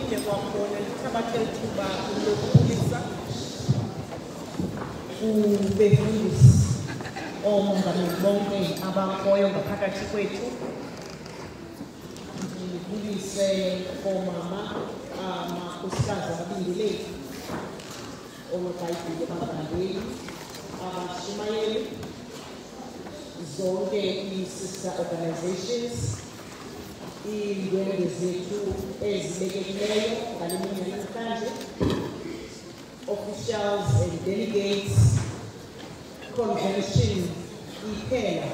ngaphambi kwakhona ndithabathe ithuba lokukhulisa ubefundisi omongameli bonke abakhoyo ngaphakathi kwethu. Ndibulise oomama amakhosikazi ababingeleli, oonobhayibhile abavangeli, abashumayeli, zonke ii-sister organizations, iindwendwe zethu ezibekekileyo ngale mini namhlanje, officials and delegates, convention iphela.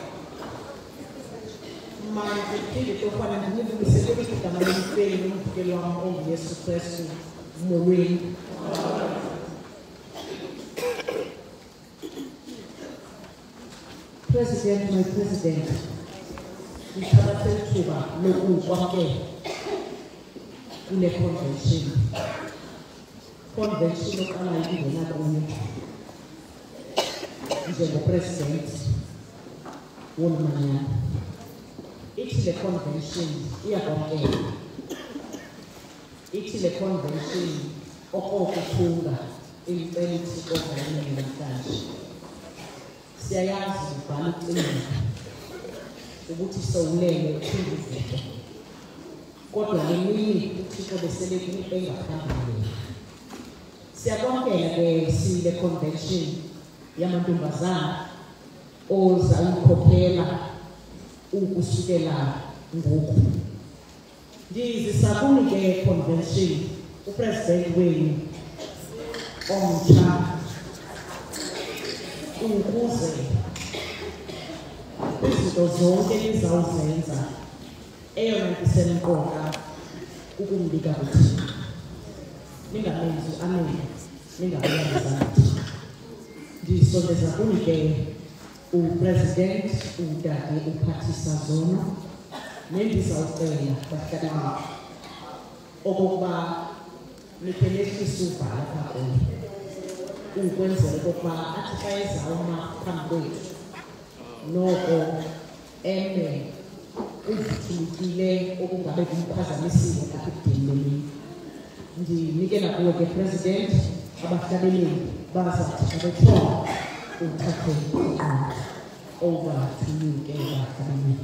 Manje phinde tofana ndinibulise kwelithi igama lemfeni nomvukeli wam onguYesu Kristu molweni. President, my president, ngithabathe ithuba lokukwamkela kule convention oqalayo ingena kuyo njengopresident womanyano. Ithi le convention iyakwamkela, ithi le convention okokuthunga impenzi ovalweni namhlanje. Siyayazi ubhala ucinga ukuthi sowulele uphinde izinto, kodwa le mini uThixo beselekunika engaphambili. Siyakwamkela ke sile convention yamantombazana oza ukukhokhela ukusukela ngoku. Ndizisa kuni ke convention upresident wenu omtsha ukuze izinto zonke nizawuzenza eyona nto isemqoka ukumnika kuThixo. Ningamenzi ameni, ningabayazanathi. Ndisondeza kuni ke upresident udade uPhathisa Zono, nendizawucela bahlakani okokuba niphelekise uvala kakhulu ukwenzela okokuba athi xa ezawuma phambi kwethu noko eme uvuthulukile okungabe kumphazamisile apha ekudeni lemini. Ndinikela kuwe ke president, abahlabeleli bazathi xa bethoba uthathe iqondo. Over to you ke bahlabeleli.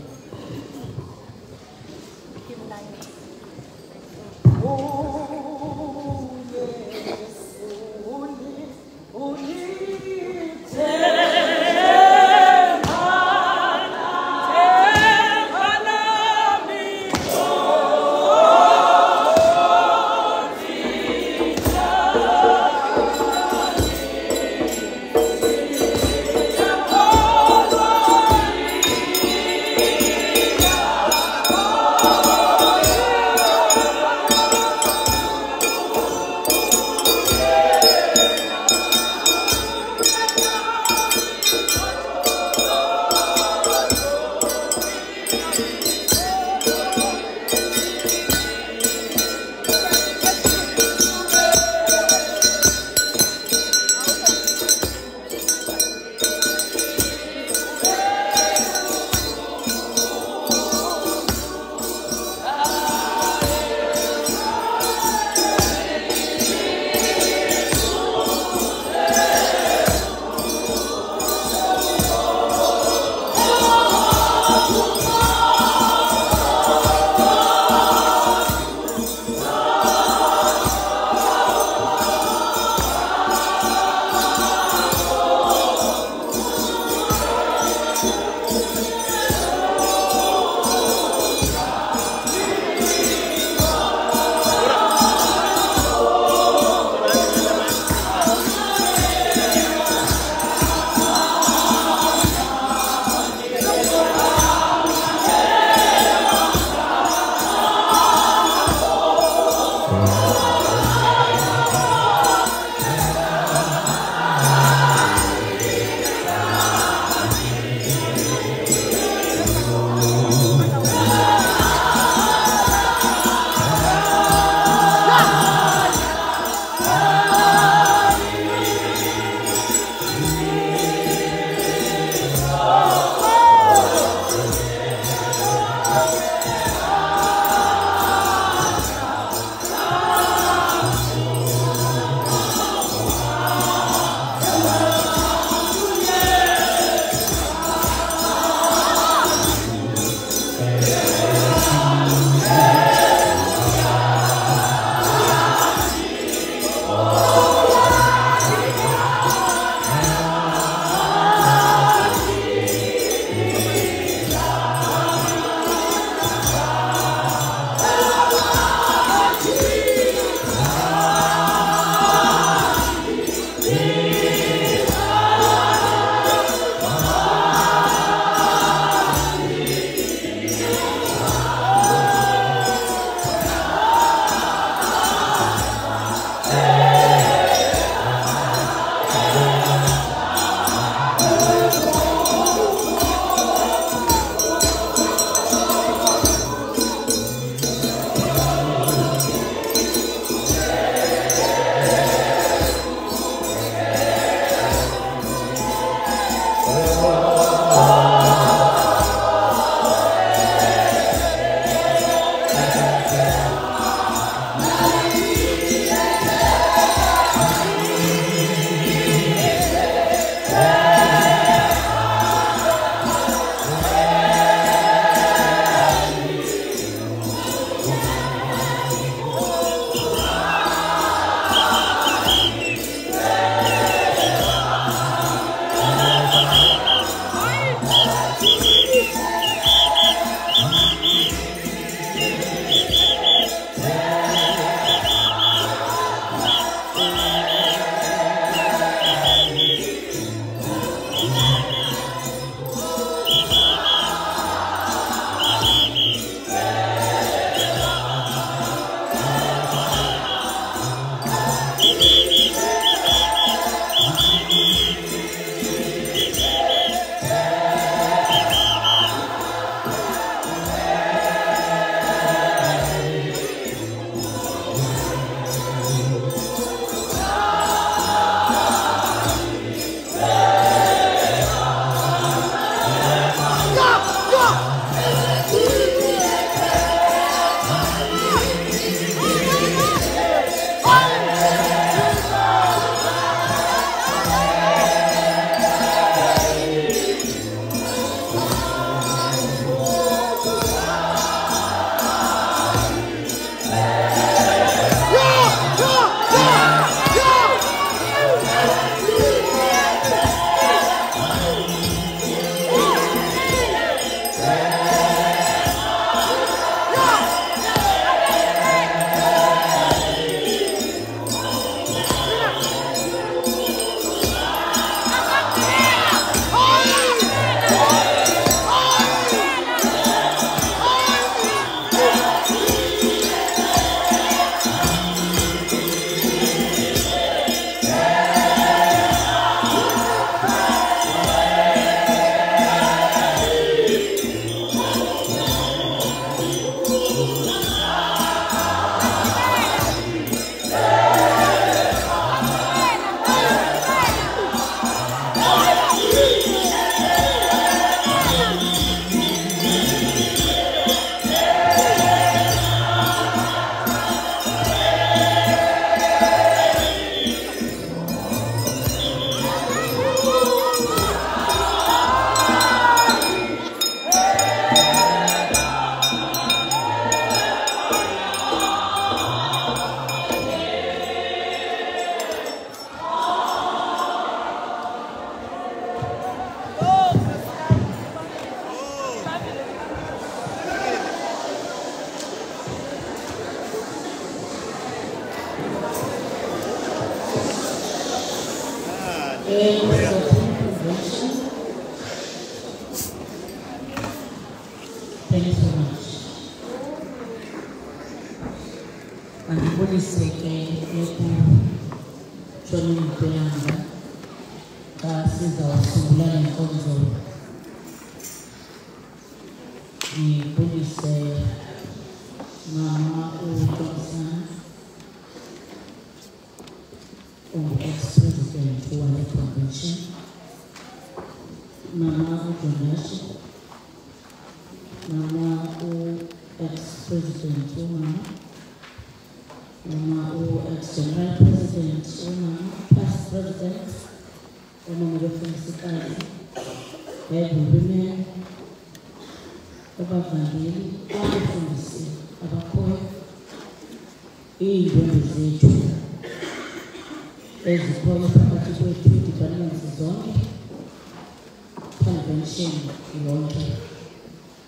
Convention. Thank you so much. Andibonise ke ekutshoneni kwelanga xa sizawusungula le nkonzo. Ndibonise Mama uNkosana ex-president wale convention, Mama uJonash, Mama ex-president Mama ex-general president past president Mama Felicitali, women, abavangeli, abafundisi, abakhoyo, iindwendwe zethu ezikhoyo phakathi kwethu ii-departments zonke, convention yonke.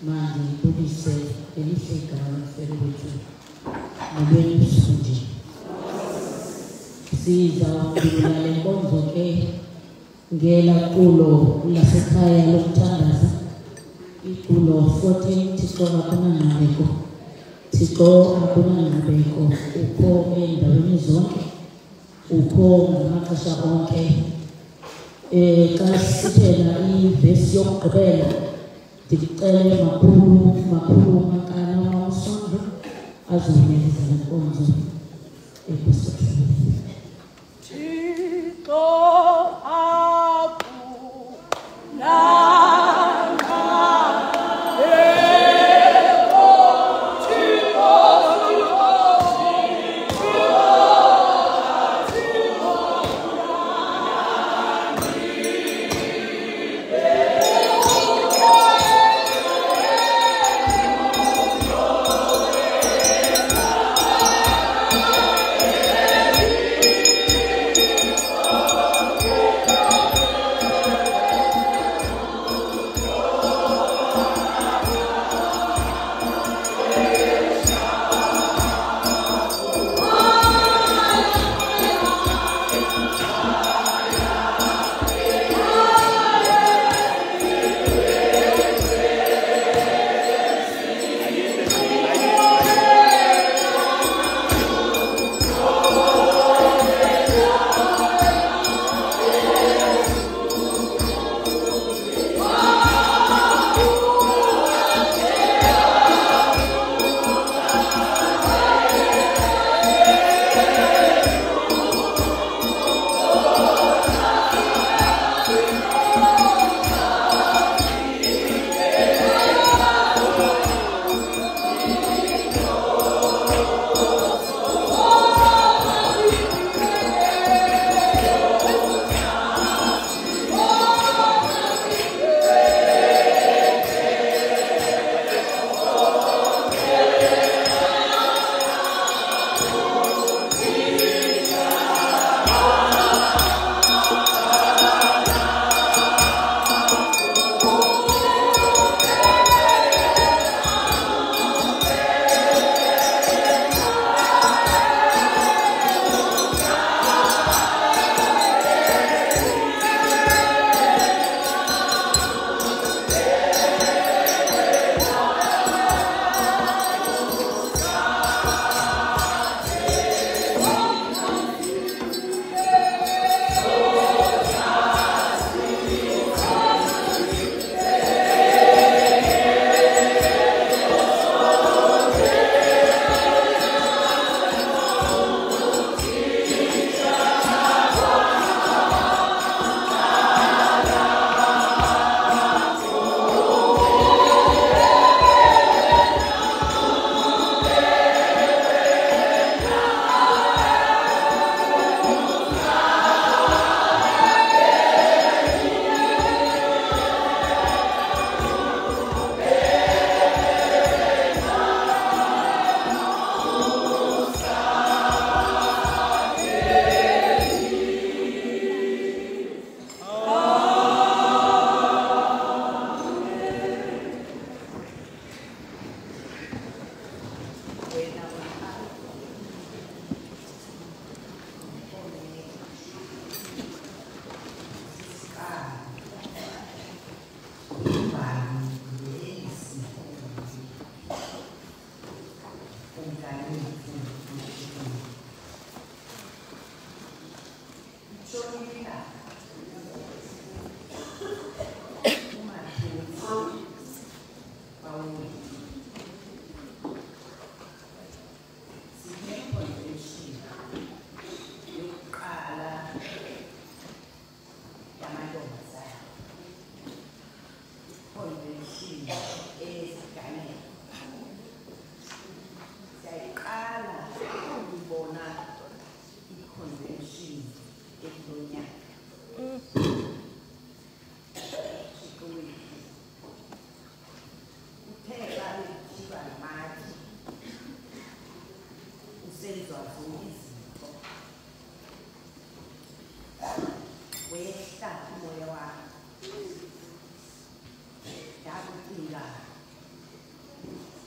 Mandibonise elihle igama lomfelo wethu nolwenu nje. Sizawudlula le nkonzo ke ngelaculo lasekhaya lokuthandaza, iculo 14, Thixo akunangqibeko. Thixo akunangqibeko, ukho endaweni zonke, ukho ngamaxesha onke. Xa sithela ivesi yokugqibela, ndicele makhulu Makana Mawusongo azonelisa le nkonzo ekusithini. Thixo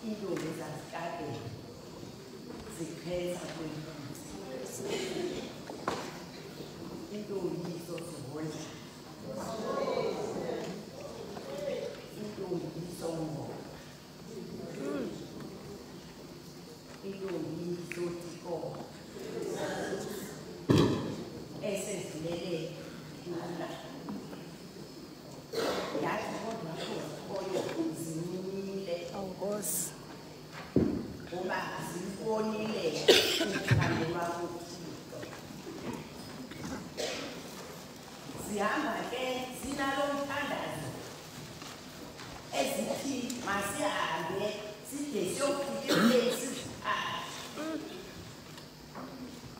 intombi zasikade zikhetha kwentombi. Intombi izozihonja. Intombi izongo. Intombi izotiko. Esezilele lula. Yathi kodwa koyo zinile. Awukosi. Ngoba zibonile uthando lwakho Thixo. Zihamba ke zinalo mthandazo ezithi masihambe side siyofika esiziphathe.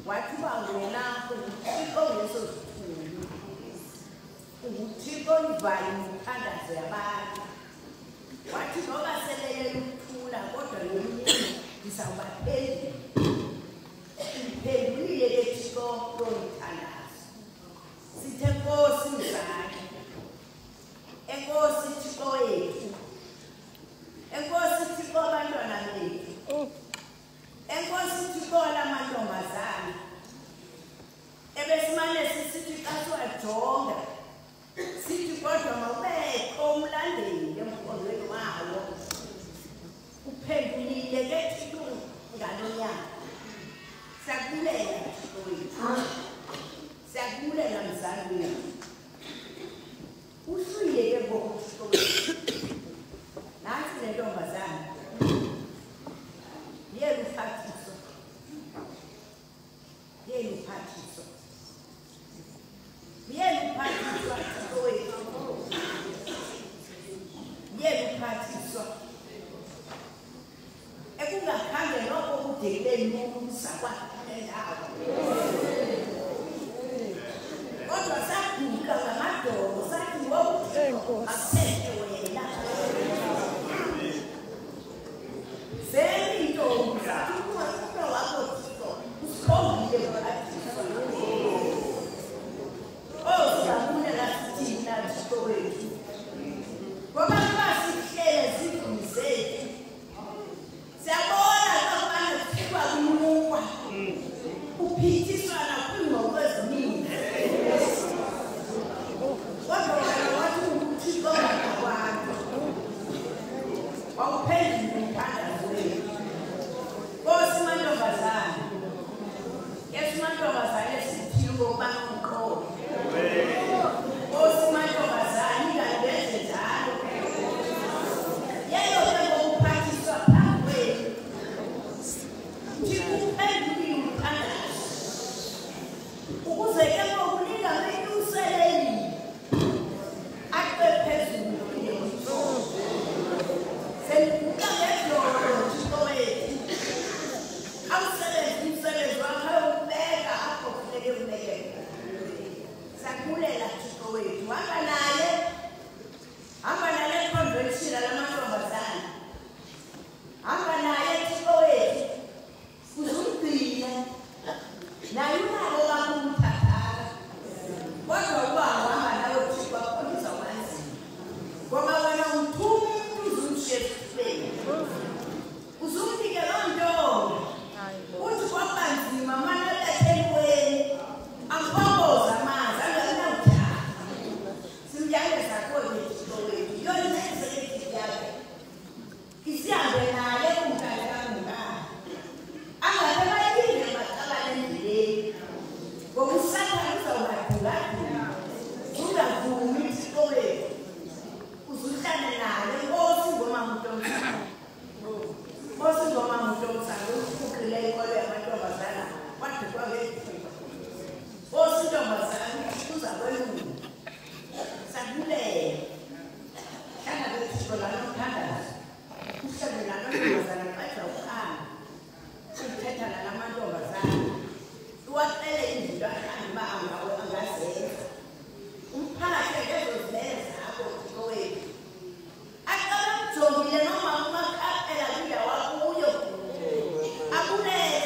Wathi wena uThixo ngesosithulu. uThixo ivale umthandazo yabantu. Wathi noba selele ukuthula kodwa yomini ndizawubaphendula. Iphendulile ke Thixo lo mthandazo. Sithe Nkosi mzali. Enkosi Thixo wethu. Enkosi Thixo abantwana bethu. Enkosi Thixo lamantombazana. Ebesimane sisithi xa siwajonga sithi kodwa mawubekho umlandeli emkhondweni wawo. Uphendulile ke Thixo ngalo nyaka. Siyakubulela Thixo wethu. Siyakubulela mzali wethu. Uhlwile ke ngoku Thixo wethu. Nansi le ntombazana. Yena uphathiso. Yena uphathiso. Yena uphathiso Thixo wethu. Yena uphathiso. Ekungakhange lokho kudekile umusa kwakhe ndawo. Kodwa saguqa ngamadolo sathi wokuthixo akhethe wena. Seyintombi zathi umuntu wakho Thixo usikhombile uphathiso. Oh siyabulela sithina Thixo wethu. Ngoba sihlele zindlu zethu. Siyabona ukubana kuthiwa kumukwa. Uphithiswana kwingqondo eziningi. Kodwa wena wathi uThixo ngakwabantu. Wawuphendula umthandazo wethu. Nkosi mantombazana. Yesu mantombazana esithile ngokubana uqobo. Nkosi mantombazana ingangenze njalo. Yelo ke ngokuphathiswa phambi kwenu. Thixo uphendulile umthandazo. Ukuze ke ngokunika benyuseleni. Akube phezulu kuye mthombo. Senikuka ngedolo Thixo wethu. Awusebenzi umsebenzi wakho ayowubeka apho kufuneke ubeke. Siyakubulela Thixo wethu. Hamba naye ekhondweni lamantombazana. Hamba naye Thixo wethu. Uzumgcine. Naye unabo bakumthathaka. Kodwa uba uhamba nawe Thixo akukhombisa ubanzima. Ngoba wena umthuma umuntu uzumshiya esifubeni. Uzumnike loo ntombi. Uthi kwabanzima manje ebethelikweni. Amkhomboza amanzi angenawuthaka. Simyaleza kodwa Thixo wethu. Yona neseyithi yakhe. Isihambe naye kumkani kamngani. Angabe bayilinde macabane endleleni. Ngoba uSathane uzawubadungadunga. Ungavumi Thixo wethu. Uzuhlale naye Nkosi ngomama uNtombi. Nkosi ngomama uNtombi ukhuqile inkolo yamantombazana. Wadukwa ngethimba. Nkosi ntombazana uza kwelungu. Siyakubulela. Hlala beThixo lanomthandazo. Uhlale namantombazana qeda ukhanga. Uthetha nalamantombazana. Uwacele izinto uba angazenza. Umphakathi lezo zilele zakho Thixo wethu. Aqala ukujongile noma umakhaphela kwindawo akuyo. Abulele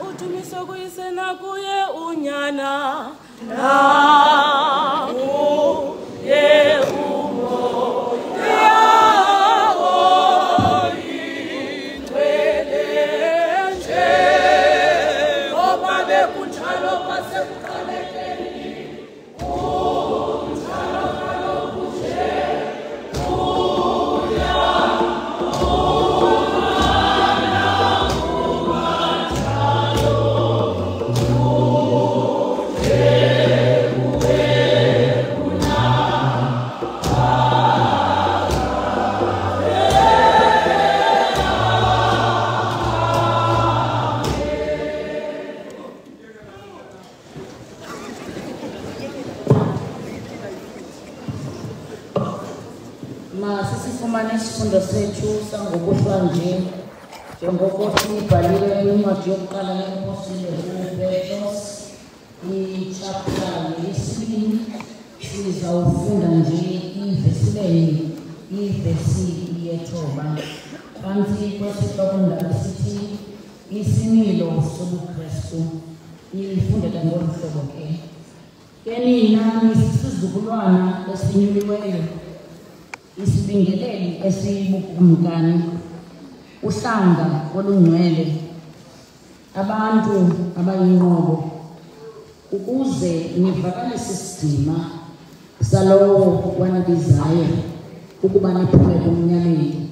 Utumiso kuyisena kuye unyana na uye umo yawo indwele nje ngoba bekunjalo kwasekuqalekeni kunjalo kaloku nje Isifundo sethu sangokuhlwa nje njengoko sibhalile kwincwadi yokuqala yeApostile uPetros ichapter yesibini sizawufunda nje ivesi yethoba phantsi kwesihlokondaba sithi isimilo sobuKristu. Ifundeka ngolu hlobo ke nina nisisizukulwana esinyuliweyo, isibingeleli esibukumkani, uhlanga olungcwele, abantu abayinqobo, ukuze nivakalise isidima salowo wanibizayo ukuba niphume kumnyameni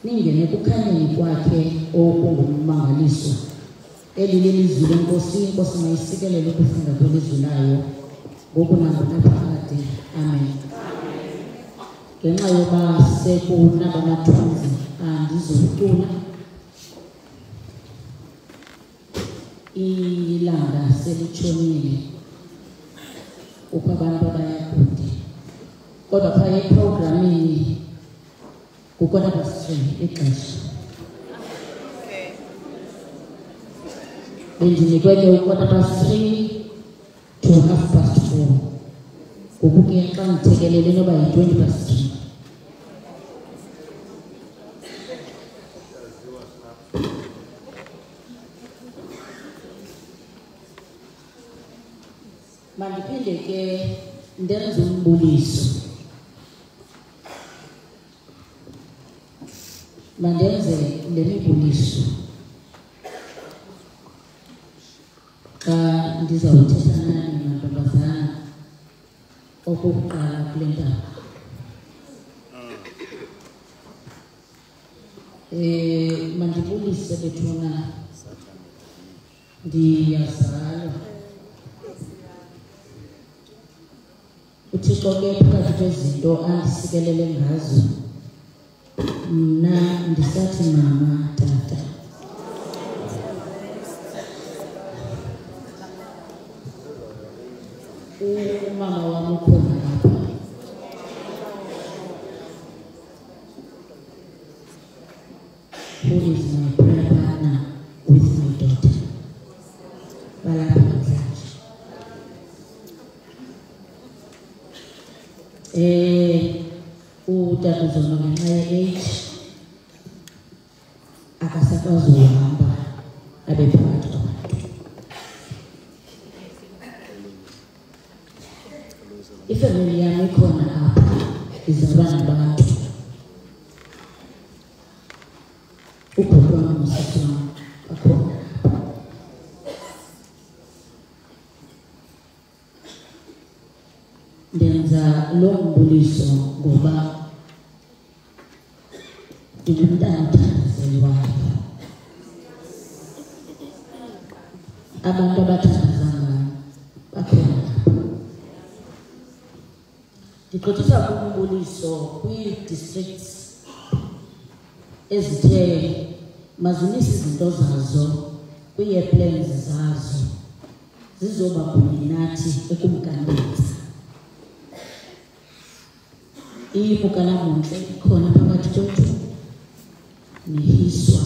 ningene kukhanyeni kwakhe okungummangaliso. Eli lilizwi lenkosi. Inkosi mayisikelele ukufunda kwelizwi layo ngoku nangonaphakade. Amen. Ngenxa yoba sekunaba amathunzi andizokucula, ilanga selitshonile, kukho abantu abayakude, kodwa phaya eprogramini ku3:15 ixesha. Bendinikwe ke 3:15 to 4:30. Ngoku ke xa ndithekelele noba yi-3:20. Mandiphinde ke ndenze umbuliso. Mandenze le mibuliso xa ndizawuthetha nani mantombazana okokuqala kule ndaba. Mandibulise bethuna, ndiyazalwa. UThixo ke phakathi kwezinto andisikelele ngazo, mna ndisathi mama, tata. Umama wam ukhona lapha. Who is my prayer partner with my daughter. Balapha namhlanje. Utata Zono ngenxa ye-age akasakwazi uhamba abe phakathi kwabantu. Ifamily yami ikhona apha, izalwa nabantu. Ubhuti wami nosisi wami bakhona. Ndenza lo mbuliso ngoba ndingumntana othandazelwayo. Abantu abathandazanga bakhona. Ndigqithisa kumbuliso kwii-districts ezithe mazimisa izinto zazo kwii-plans zazo zizoba kunye nathi ekumkanisa. Iyimukalamuntle khona phakathi kwethu nihiswa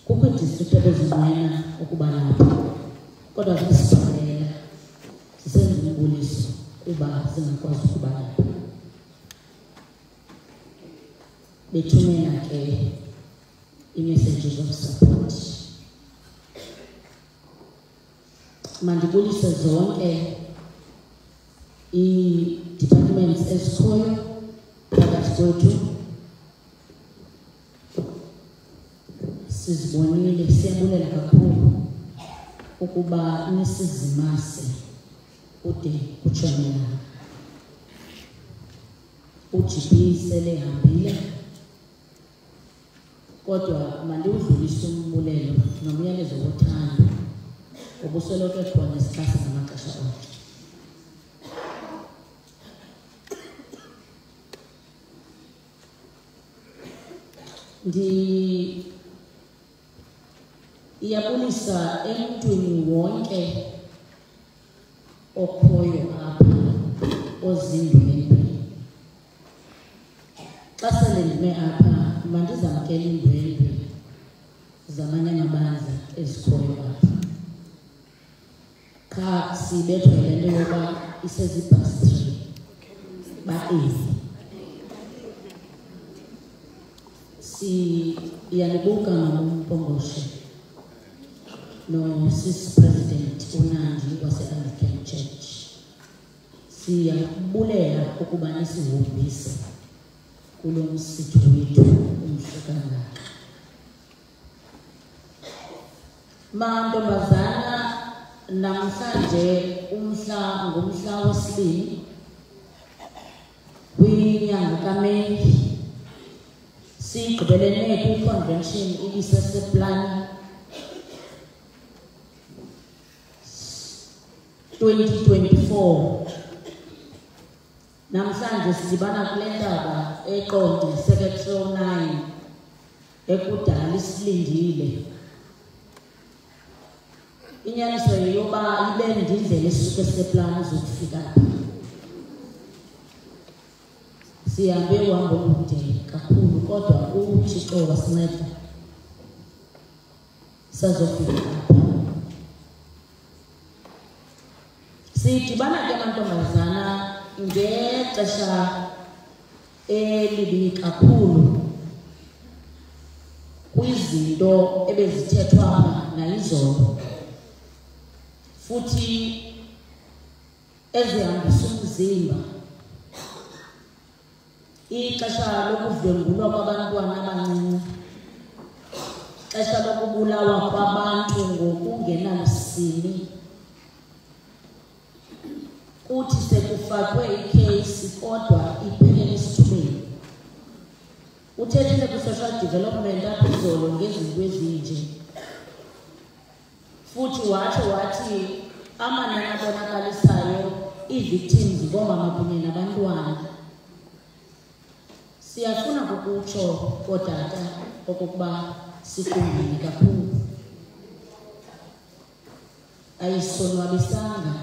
kukho district ebezinqena ukuba lapha kodwa zisibhalela sisenza umbuliso kuba singakwazi ukuba lapha bethumela ke i-messages of support. Mandibulise zonke i-departments ezikhoyo phakathi kwethu. Sizibonile, siyabulela kakhulu ukuba nisizimase ude kutshone la. UGP sele hambile kodwa mandiwudlulise umbulelo nomyalezo wothando obusoloko khona esihlase ngamaxesha onke. Iyabulisa emntwini wonke okhoyo apha ozindwendwe. Xa sele ndime apha mandizamkele iindwendwe zamanye amabandla ezikhoyo apha. Qha sibethwe le nto yoba isezibhastri ba-8. Iyanibuka ngompongoshe no-Sis President uNandi wase-Anglican Church. Siyabulela ukuba nisihombise kulo msitho wethu umhle kangaka. Mantombazana, namhlanje ngumhla wesibini kwinyanga kaMeyi sigqibelene kwi-convention ibiseseplani 2024. Namhlanje sidibana kule ntaba eqonde Secretary 9 ekudala isilindile. Inyaniso yoba ibe ndindlela esuke seplani zokufika apha. Sihambe uhambo olude kakhulu kodwa uThixo wasinceda sazofika apha. Sidibana ke mantombazana ngexesha elibi kakhulu kwizinto ebezithethwa nayizolo futhi ezihambisa umzimba. Ixesha lokudlwengulwa kwabantwana abancinci, ixesha lokubulawa kwabantu ngokungenalusini. Kuthi sekufakwe ikheyisi kodwa iphele esithubeni. Uthethile kwi-social development apho izolo ngezinto ezinje. Futhi wathi amanani abonakalisayo ii-victims ngoomama kunye nabantwana. Siyafuna kukutsho kootata okokuba siqongile kakhulu. Ayisonwabisanga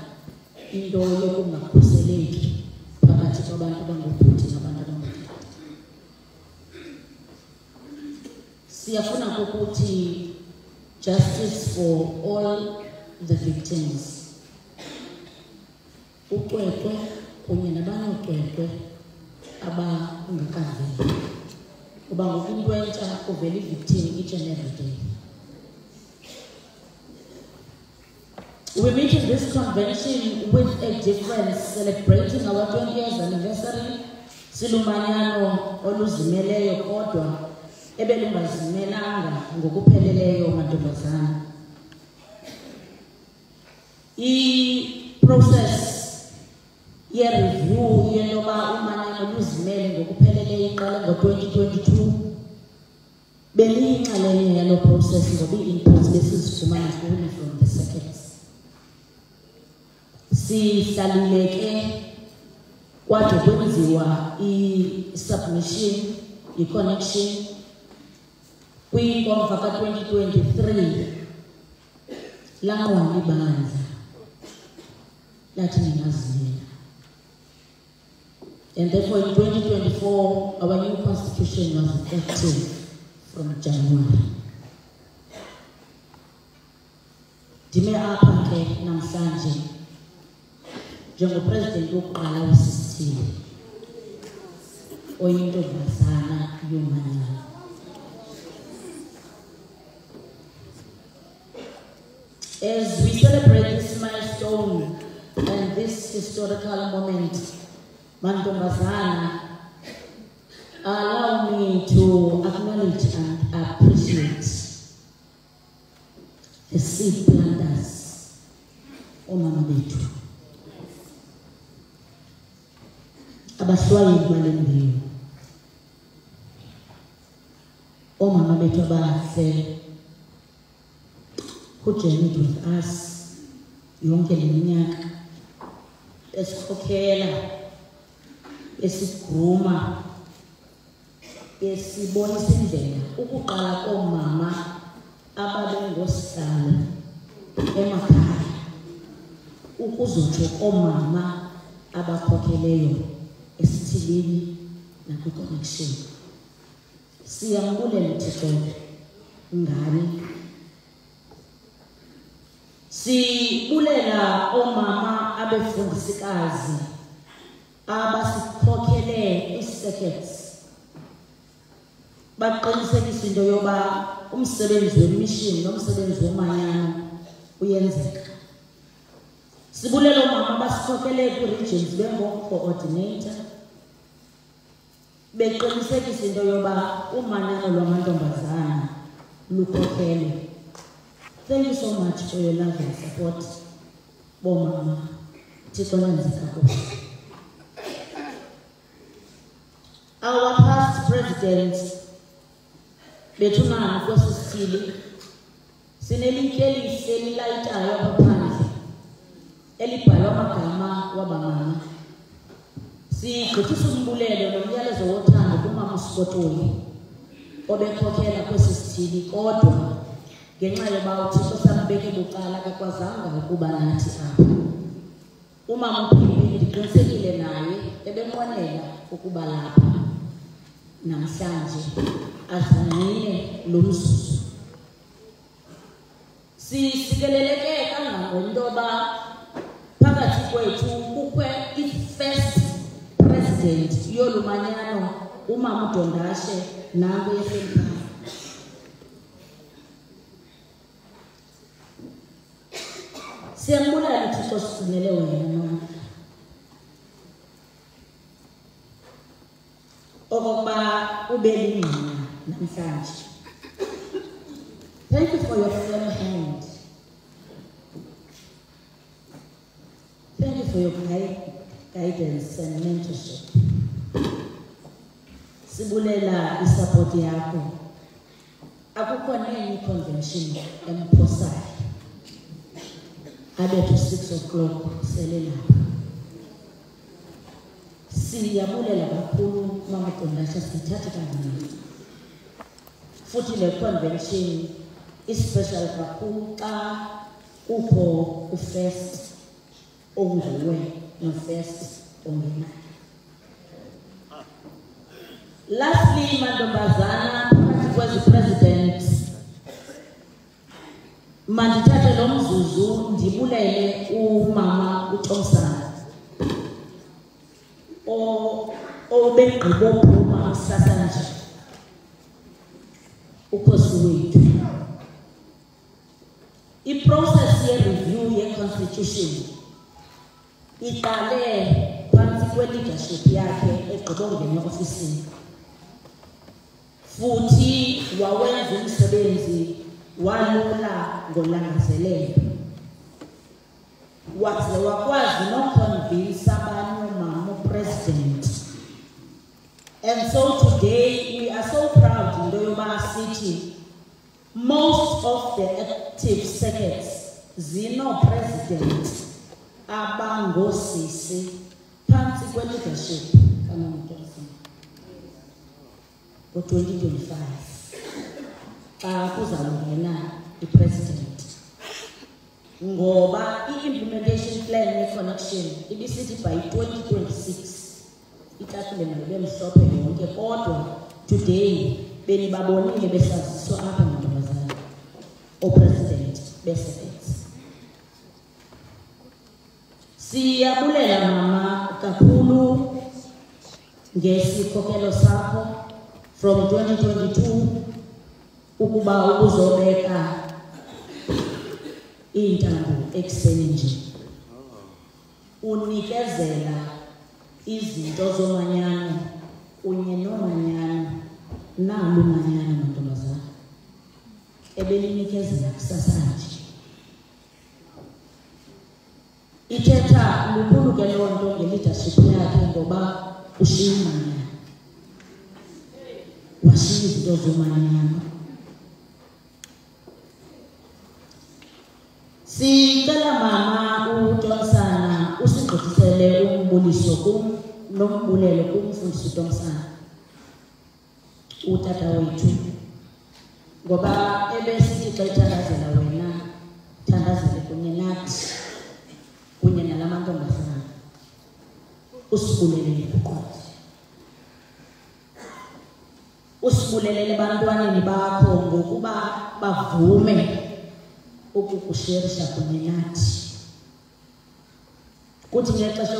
into yokungakhuseleki phakathi kwabantu abangobhuti nabantu abangotata. Siyafuna ukuthi justice for all the victims. Uqweqwe kunye nabanye uqweqwe abangakaveli. Kuba ngoku into entsha kuvela i-victim each and every day. We meet in this convention with a difference, celebrating our 20 years anniversary. Silumanyano oluzimeleyo kodwa ebelungazimelanga ngokupheleleyo mantombazana. I-process ye-review yentoba umanyano oluzimele ngokupheleleyo iqala ngo-2022 beliyinxalenye yalo process ngoba ii-inputs besizifumana kuyo from the circuits. Sihlalile ke kwade kwenziwa i-submission, i-connection kwinkomfa ka-2023 lanqonda ibandla lathi ndingazimela. And therefore in 2024, our new constitution was effective from January. Dime apha ke namhlanje njengopresident wokuqala wesisithili oyintombazana yomanyano. As we celebrate this milestone and this historical moment, Mantombazana, allow me to acknowledge and appreciate the seed planters, omama bethu, abahlwayi balembewu, omama bethu abahle, who journeyed with us yonke leminyaka, esikhokhela, esigruma, esibonisa indlela ukuqala komama ababengosihlalo emakhaya ukuzotsho komama abakhokheleyo esithilini nakwi-connection. Siyambulela Thixo ngani. Sibulela omama abefundisikazi abasikhokhele iseconds. Baqinisekisa into yoba umsebenzi wemission nomsebenzi womanyano uyenzeka. Sibulela omama abasikhokhele kwi-regions bengo-coordinator beqinisekisa into yoba umanyano lwamantombazana lukhokhele. Thank you so much for your love and support, bomama. Thixo nenzeka kuhle. Our past presidents bethunana kwesisithili sinelinkelihle elilayitayo apha elibhalwa amagama wabamama. Sigqithisa umbulelo nomyalezo wothando kumama uSikotoli obekhokhela kwesisithili, kodwa ngenxa yoba uThixo sambeke bucala akakwazanga ukuba nathi apha. Umama uPhilippi ndiqinisekile naye ebenqwenela ukuba lapha namhlanje azingqine lo mzuzu. Sikeleleke kangangento yoba phakathi kwethu kukho i-first president yolu manyano, umama uDondashe nangu yesemkhaya. Siyambulela Thixo sigcinele wena mama. Okokuba ube lingqina namhlanje. Thank you for your firm hand. Thank you for your guidance and mentorship. Sibulela isupport yakho. Akukho nenye convention emphosayo abe to 6 o'clock selela. Siyabulela kakhulu mama Dondashe, sithathe kancane. Futhi le convention is-special kakhulu xa kukho u-first onguwe no-first ongenayo. Lastly, mantombazana, phakathi kwezi-president, mandithathe lo mzuzu ndibulele umama uThomsana obegqibophuma kusasa nje ukhosi wethu. I-process ye-review ye-constitution iqale phantsi kwe-leadership yakhe egqibongene ofisini, futhi wawenza umsebenzi walula ngolangazelelo, waze wakwazi noconvince abanye omama president. And so today we are so proud into yoba sithi most of the active circuits zino-president abangosisi phantsi kwe-leadership kaMamotosana ngo-2025 xa kuzawungena i-president. Ngoba i-implementation plan ye-connection ibisithi by 2026 itafile mayibe mhlophe yonke, kodwa today benibabonile besaziswa apha mantombazana opresident besebenza. Siyabulela mama kakhulu ngesikhokelo sakho from 2022 ukuba ukuzobeka intambo ekuseni nje. Unikezela izinto zomanyano kunye nomanyano nalo umanyano mantombazana ebelinikezela kusasa nje. Ithetha lukhulu ke loo nto nge-leadership yakhe ngoba ushiya umanyano, washiya izinto zomanyano. Sicela mama uTomsana usigqithisele umbuliso nombulelo kumfundisi uTomsana utata wethu, ngoba ebesithi xa ithandazela wena thandazele kunye nathi kunye nalamantombazana. Usibulelele kuqothi, usibulelele ebantwaneni bakho ngokuba bavume ukukusherisha kunye nathi. Kuthi ngexesha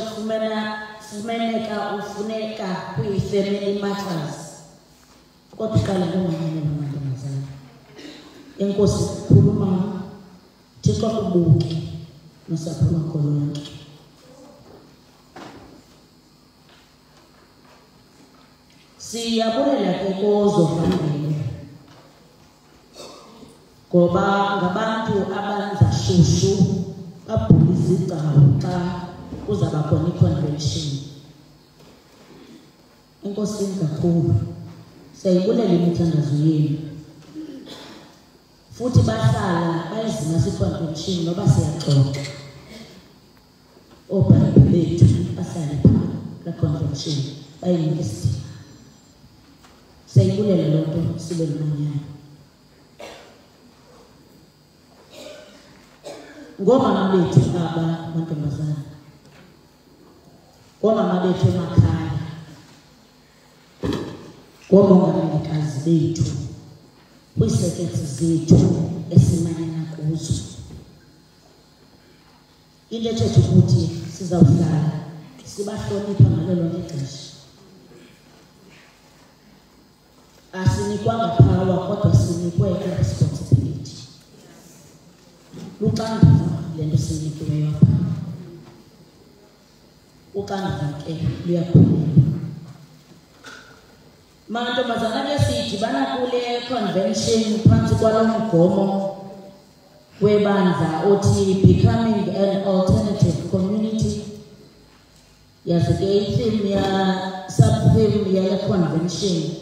ufuneka kwi-family matters, kodwa qala ngomanyano namantombazana. Enkosi khuluma, Thixo kubuke nosapho lwakho lonke. Siyabulela ke kozovangeli ngoba ngabantu abanza shushu babhula izigcawu xa kuzaba khona i-convention. Enkosini kakhulu siyayibulela imithandazo yenu, futhi bahlala bayizimasa i-convention noba siyaxoxa. Obhayibhi bethu bahlale phaa ka-convention bayinike isidima. Siyayibulela loo nto, sibe nomanyano. Ngomama bethu aba mantombazana, ngomama bethu emakhaya, ngomongamikazi bethu, kwiiseketsi zethu esimanyana kuzo, into ethetha ukuthi sizawuhlala sibahlonipha ngalo lonke ixesha. Asinikwanga power kodwa sinikwe i-responsibility. Luxanduva le nto sinikiweyo apha. Uxanduva ke luyakhulelwa. Mantombazana ke sidibana kule convention phantsi kwalo mgomo webandla othi becoming an alternative community. Yazi ke i-theme ya sub-theme yale convention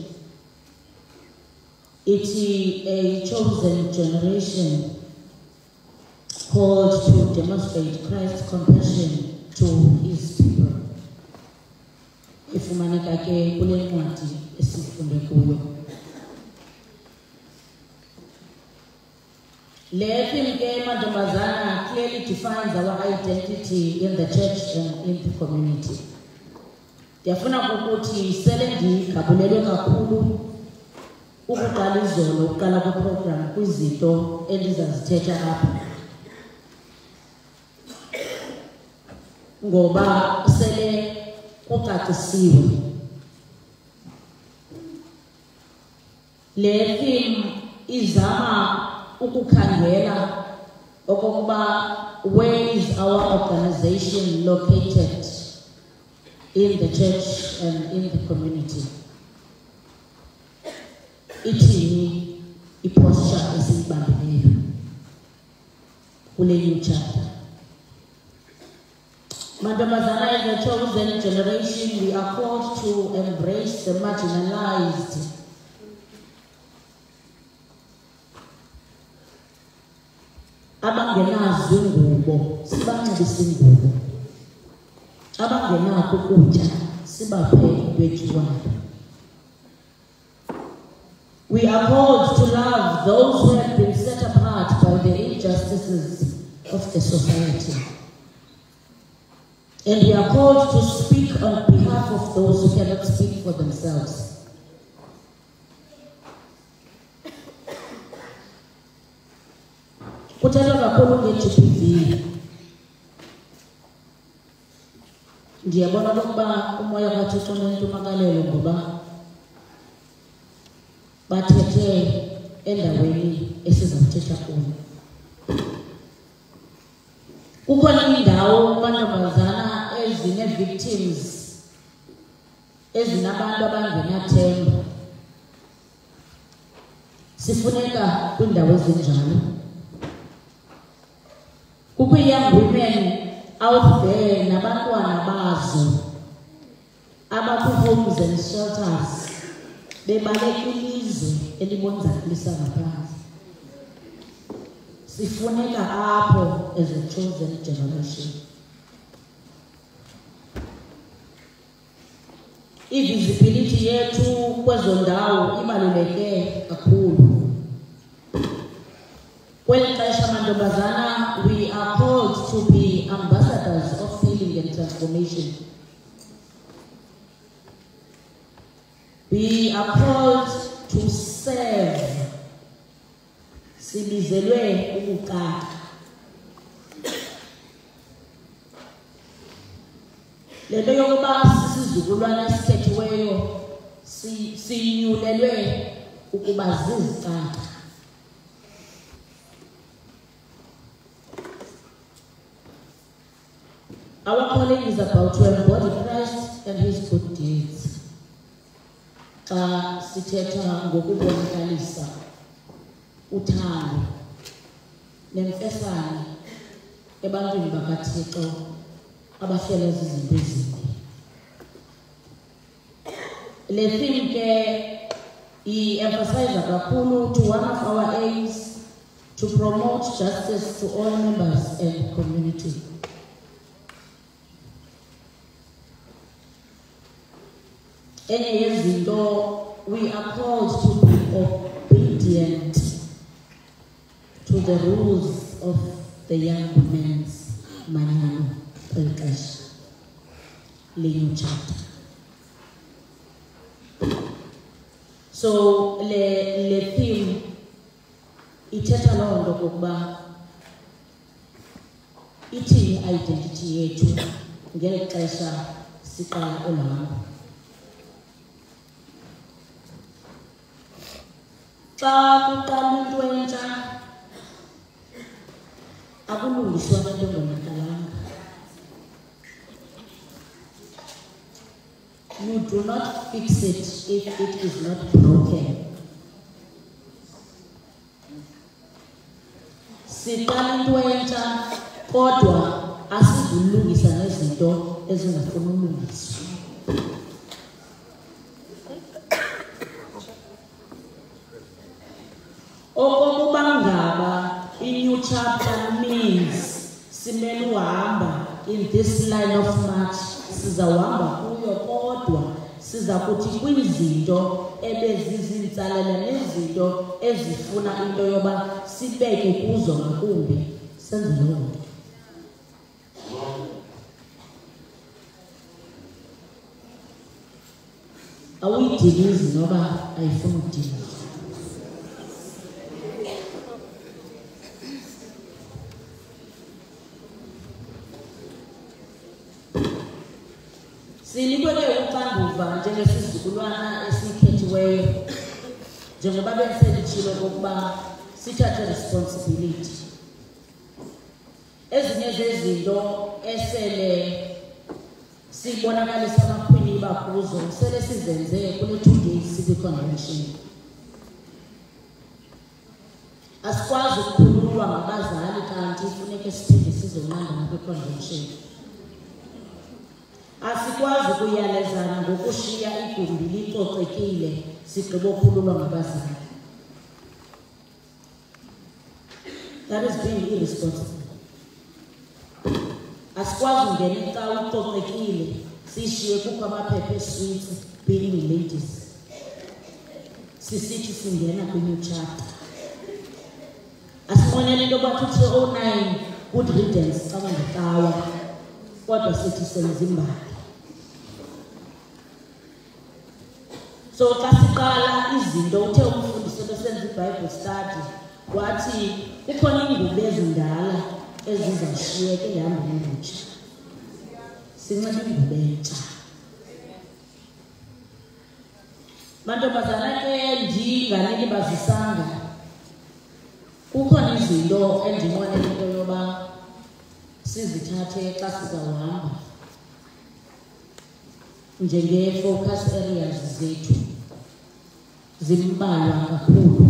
ithi a chosen generation called to demonstrate Christ's compassion to his people. Ifumaneka ke kule ncwadi esifunde kuyo. Le theme ke mantombazana clearly defines our identity in the church and in the community. Ndiyafuna ukuthi sele ndikabulelwe kakhulu ukuqala izolo ukuqala kwiprogram kwizinto endizazithetha apha, ngoba sele kucacisiwe. Le theme izama ukukhangela okokuba where is our organization located in the church and in the community. Ithini iposture esiyibambileyo kule new chapter. Mantombazana, as a chosen generation, we are called to embrace the marginalized. Abangenazo ingubo sibanxibise ingubo, abangenakho ukutya sibaphe intwetyiwayo. We are called to love those who have been set apart by the injustices of the society. And we are called to speak on behalf of those who cannot speak for themselves. Kuthethwa kakhulu nge-GBV. Ndiyabona ukuba umoya kaThixo unentumakalelo ngoba bathethe endaweni esizawuthetha kuyo. Kukhona indawo amantombazana ezine-victims ezinabantu abangenathemba. Sifuneka kwiindawo ezinjalo. Kukho young women out there nabantwana bazo abakwi-homes and shelters bebaleka ilizwe elibonzakalisa ngaphandle. Sifuneka apho as a chosen generation. I-visibility yethu kwezo ndawo ibaluleke kakhulu. Kweli xesha mantombazana, we are called to be ambassadors of healing and transformation. We are called to serve. Sibizelwe ukuqala. Lento yokuba sisizukulwana esikhethiweyo sinyulelwe ukuba ziziqala. Our calling is about to embody Christ and his good deeds. Xa sithetha ngokubonakalisa uthando nemfesane ebantwini bakaThixo abahlelwe zizinto ezimbi. Le theme ke i-emphasize kakhulu to one of our aims to promote justice to all members and community. Enye yezinto, we are called to be obedient to the rules of the young women's Manyano Prekash New chapter. So le theme ithetha loo nto kokuba ithini identity yethu ngeli xesha siqala uhambo. Xa kuqala into entsha akulungiswa into engonakalanga. You do not fix it if it is not broken. Siqala into entsha kodwa asizulungisa nezinto ezingafuni ulungiswa. Okokuba ngaba i-new chapter means simele uhamba in this line of march, sizawuhamba kuyo kodwa siza kuthi kwizinto ebezizinsalela nezinto ezifuna into yoba sibeke kuzo ngakumbi senze loo nto. Awuyidilizi noba ayifuni ukudiliza. Sinikwe uxanduva njengesizukulwana esikhethiweyo njengoba benselitshilo kokuba sithathe responsibility. Ezinye zezinto esele sibonakalisa amakhwini bakuzo sele sizenze kule 2 days kwi-convention. Asikwazi ukukhululwa ngabazali kanti funeke siphinde sizonqanda kwi-convention. Asikwazi ukuyalezana ngokushiya igumbi licocekile sigqibo khululwa ngabazali. That is being irresponsible. Asikwazi ungena icawa ucocekile sishiye kukho amaphepha esweets being ladies. Sisithi singena kwi-new chapter. Asibonele into yoba 2009 good riddance xa ngecawa. kodwa sithi senza imbali. So xa siqala izinto uthe umfundisi besenza iBible study wathi kukhona ingubo ezindala ezizashiyeka ehambeni olutsha. Sinxiba ingubo entsha. Mantombazana ke ndinganilibazisanga kukhona izinto endinqwenela into yoba sizithathe xa sizawuhamba njenge-focus areas zethu zimbalwa kakhulu,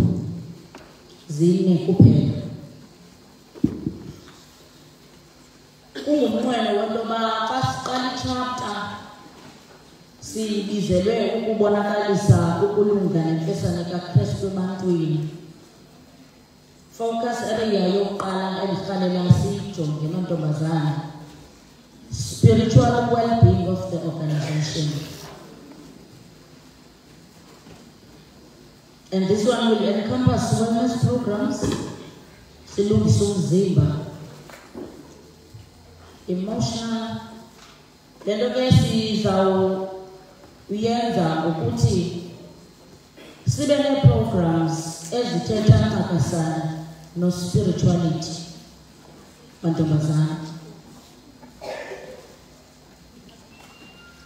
4 kuphela. Ungumnqweno wento yoba xa siqala ichapter sibizelwe ukubonakalisa ukulunga nemfesane kaKristu ebantwini. Focus area yokuqala endirhalela siyijonge mantombazana, spiritual well-being of the organization. And this one will encompass wellness programs, silungisa umzimba, emotional. Lento ke sizawuyenza ukuthi sibe ne-programs ezithetha ncakasana no-spirituality mantombazana.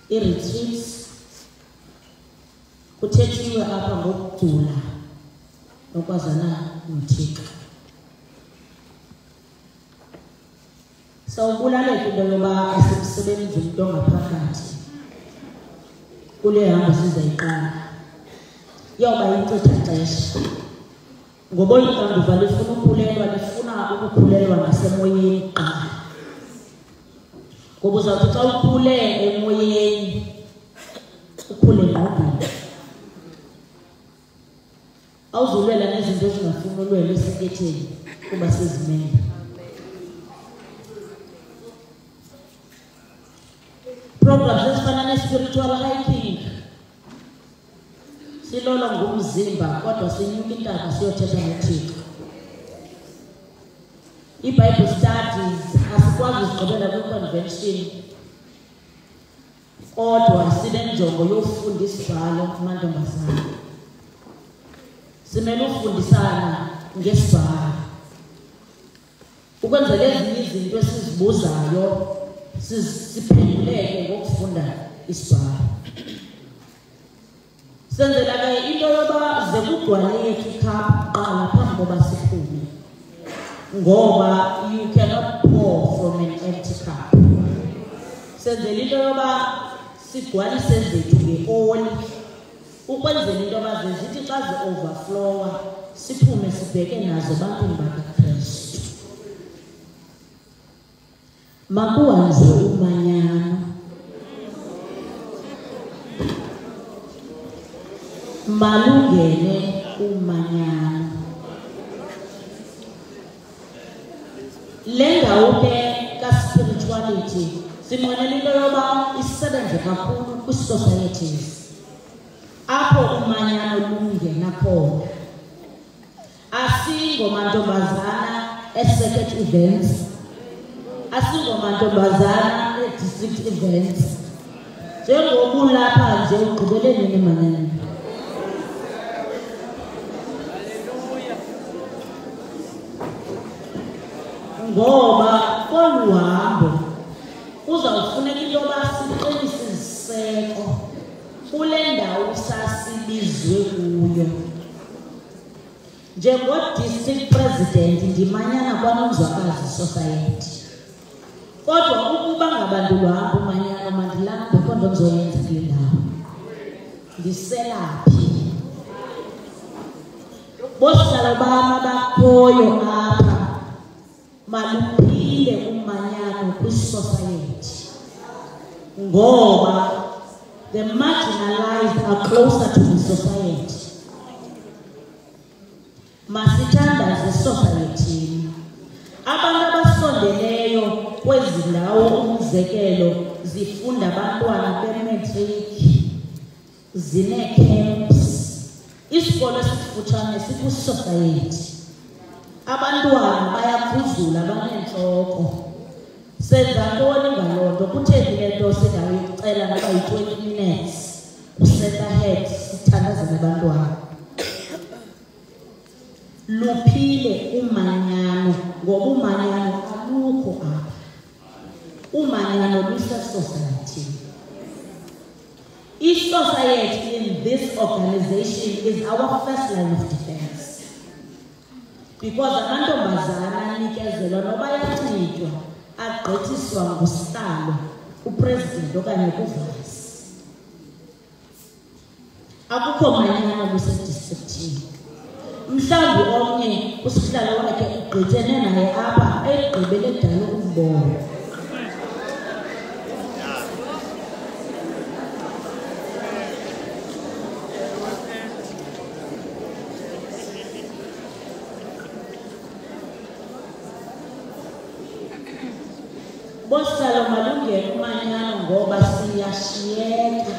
I-retreats kuthethiwe apha ngokujula nokwazana noThixo. Sawubulaleka into yoba asimsebenzi umntu ongaphakathi kule hambo sizayiqala. Iyawuba yinkcitha xesha ngoba oluxanduva lifuna ukukhulelwa, lifuna ukukhulelwa ngasemoyeni kuqala. Ngoba uzawuthi xa ukhule emoyeni ukhule engqondweni, awuzulwela nezinto ezingafuni ulwela esiketheni kuba sezimele. Programs ezifana ne-spiritual hiking, silolo ngumzimba kodwa sinyuka intaba siyothetha noThixo. I-Bible studies asikwazi uzigqibela kwi-convention kodwa sinenjongo yofunda isibhalo kumantombazana. Simele ufundisana ngesibhalo ukwenzela ezinye izinto esizibuzayo siphenduleke ngokufunda isibhalo. Senzela ke into yoba ze kugcwale yethu ikhaphu qala phambi koba siphume, ngoba you cannot pour from an empty cup. Senzela into yoba sigcwalise zethu nge-oli ukwenzela into yoba zithi xa zi-overflowa siphume sibheke nazo ebantwini bakaKristu. Makuhanjwe umanyano, malungene umanyano. Le ndawo ke ka-spirituality sinqwenela into yoba isebenze kakhulu kwi-societies apho umanyano lungena khona. Asingomantombazana e-circuit events, asingomantombazana e-district events. Njengobulapha nje ugqibeleni nemanyano. Ngoba kolu hambo uzawufuneka into yoba siqinise iziseko kule ndawo sasibizwe kuyo. Njengo-district president ndimanyana kwaNomzwakazi Society, kodwa ukuba ngabandulwa hambo umanyano mandilambe kodwa ndizoyenza kule ndawo. Ndiselaphi bosihlalo bam abakhoyo apha maluphile umanyano kwi-society, ngoba the marginalized are closer to the society. Masithandaze society. Abantu abasondeleyo kwezi ndawo, umzekelo zifunda abantwana be-matric, zine-camps, isikolo esifutshane sikwi-society. Abantwana bayaphuzula banentloko. senza ntoni ngaloo nto? Kutheni le nto singayicela noba yi-20 minutes kuset ahead sithandazele abantwana? Luphile umanyano, ngoba umanyano alukho apha. Umanyano luse-society. I-society in this organization is our first line of defense. Because amantombazana anikezelwa noba yanxitywa agqithiswa ngusihlalo, upresident okanye kuvasi. Akukho manyano lusedistrictini. Mhlawumbi omnye usihlalo wakhe ugqithene naye apha egqibele dala umbona. Bosihlalo malungene umanyano ngoba siyashiyeka.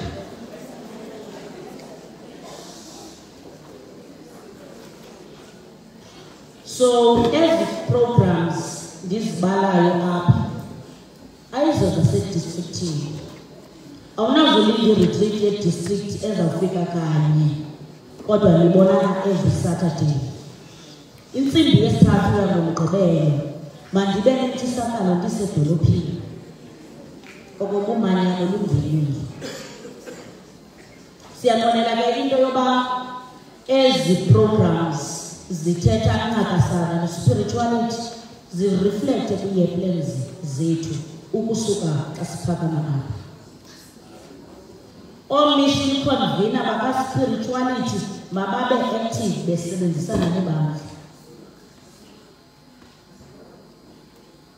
So every programs ndizibalayo apha ayizoza sedistrictini. Awunakulinda i-retreat ye-district ezawufika kanye, kodwa nibonana every Saturday. Intsimbi yesithathu yangoMgqibelo mandibe nentshisakalo ndisedolophini. Okokuba umanyano lungenile. Siyanqwenela ke into yoba ezi programs zithetha incakasana ne-spirituality zireflecte kwiye plans zethu ukusuka xa siphakama apha. Mission convener baka-spirituality mababe active besebenzisana nebandla.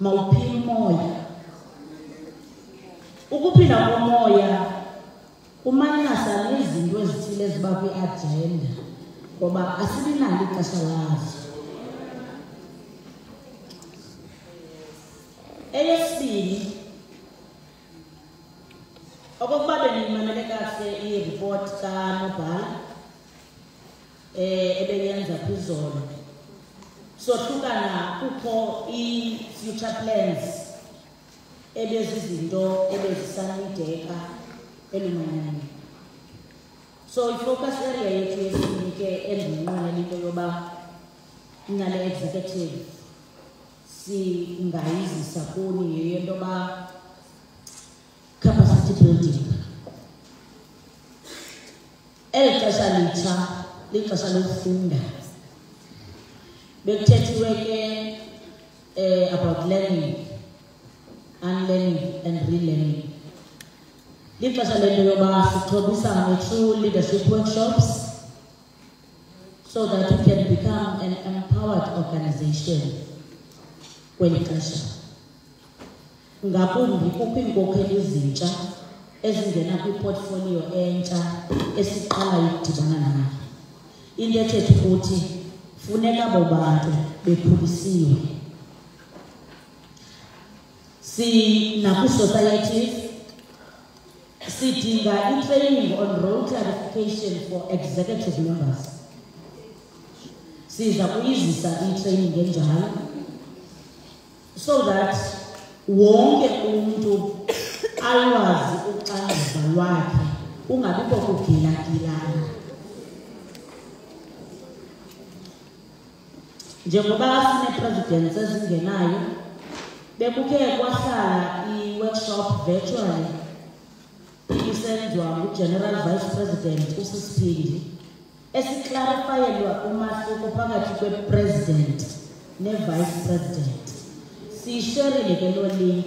Mawuphile umoya. Ukuphila komoya umanyasa nezinto ezithile eziba kwi-agenda ngoba asibinalo ixesha lazo. Eyesibini, okokuba benimamele kahle i-report kaNobhala ebeyenza kwizolo, sohlukana kukho i-future plans ebezizinto ebezisanideka elumanyani. So i-focus area yethu yesibini ke endinqwenela into yoba nale executive singayizisa kuni yeyento yoba capacity building. Eli xesha litsha lixesha lokufunda. Bekuthethiwe ke about learning, unlearning and relearning. Lixesha lento yoba sixhobisane through leadership workshops so that we can become an empowered organization kweli xesha. Ngakumbi kukho iinkokheli ezintsha ezingena kwiportfolio entsha esiqalayo ukudibana nayo. Into ethetha ukuthi funeka abo bantu bekhulisiwe. Nakwi-society sidinga i-training on role clarification for executive members. Siza kuyizisa i-training enjalo so that wonke umuntu alwazi uxanduva lwakhe, ungabikho kugilagilana. Njengoba sine-presidents ezingenayo, bekukhe kwahlala i-workshop virtually isenziwa ngu-General Vice President uSisiphindi esiklarifayelwa umahluko phakathi kwe-president ne-vice president. Siyisherile ke loo link,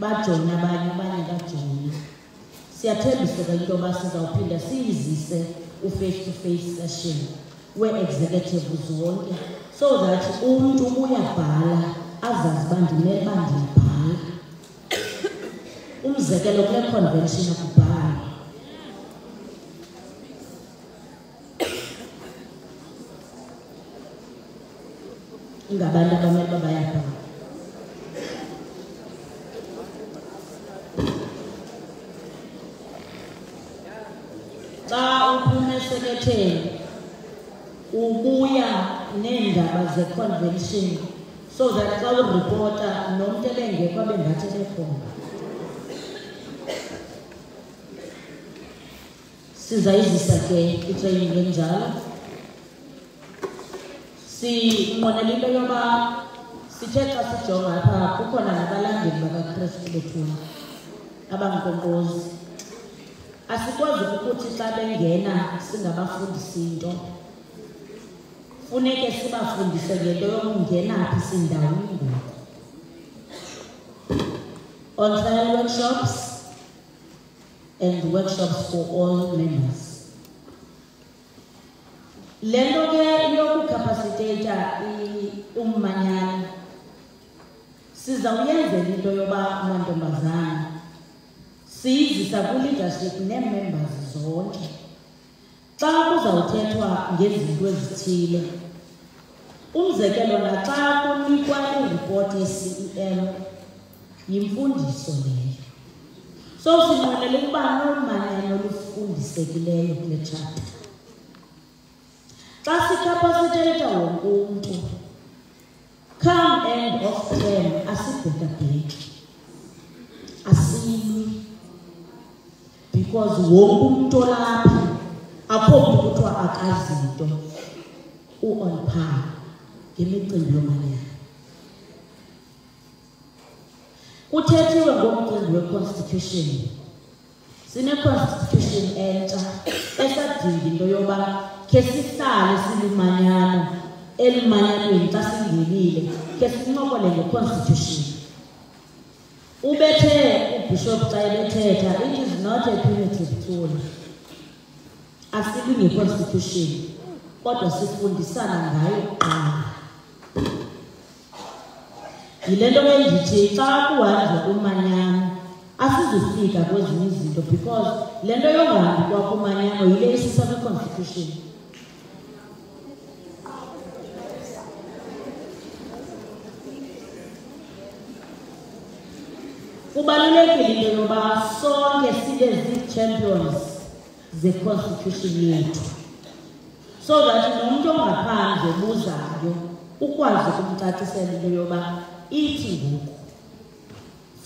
bajoyina abanye bajoyine. Siyathembisa ke into yoba sizawuphinda siyizise u-face-to-face session we-executive zonke so that umntu uyabhala azazi uba ndimele uba ndiyabhala. Umzekelo kule convention akubhala. Ngabantu abamele uba bayabhala. Xa uphuma eseketheni ubuya neendaba ze-convention so that xa uripota nomntu ebengekho abengathi bekhona. Sizayizisa ke itraining enjalo. Sinqwenela into yoba sithe xa sijonga apha kukhona nabalandeli bakaKristu bethuna abangonkozi. Asikwazi ukuthi xa bengena singabafundisi into. Funeke sibafundise ngento yokungena phi sindawuni ngoku. On-trial workshops and workshops for all members. Lento ke yokucapacitata ummanyana sizawuyenzela into yoba amantombazana siyizisa ku-leadership nee-members zonke. Xa kuzawuthethwa ngezinto ezithile, umzekelo naxa kunikwa iripoti ye-CEM yimfundiso leyo. So sinqwenela ukuba nomanyano olufundisekileyo kule chapter. Xa sicapacitata wonke umntu, come end of term asibhekabheki, asilwi, because wonke umntu olapha akho mntu kuthiwa akazinto u-on par ngemicimbi yomanyano. Kuthethiwe ngomcimbi we-constitution. Sine-constitution entsha esadinga into yoba khe sihlale silumanyano elumanyanweni xa singenile khe sincokole nge-constitution. Ubethe uBishop xa ebethetha, it is not a punitive tool. Asibi nge-constitution kodwa sifundisana ngayo kuqala. Yile nto endithi xa kuhanjwa umanyano asizufika kwezinye izinto because le nto yongahambi kwakho umanyano yile isisa kwi-constitution. Kubalulekile into yoba sonke sibe zii-champions ze-constitution yethu, so that nomntu ongaphandle buzayo ukwazi ukumcacisela into yoba ithi ngoku.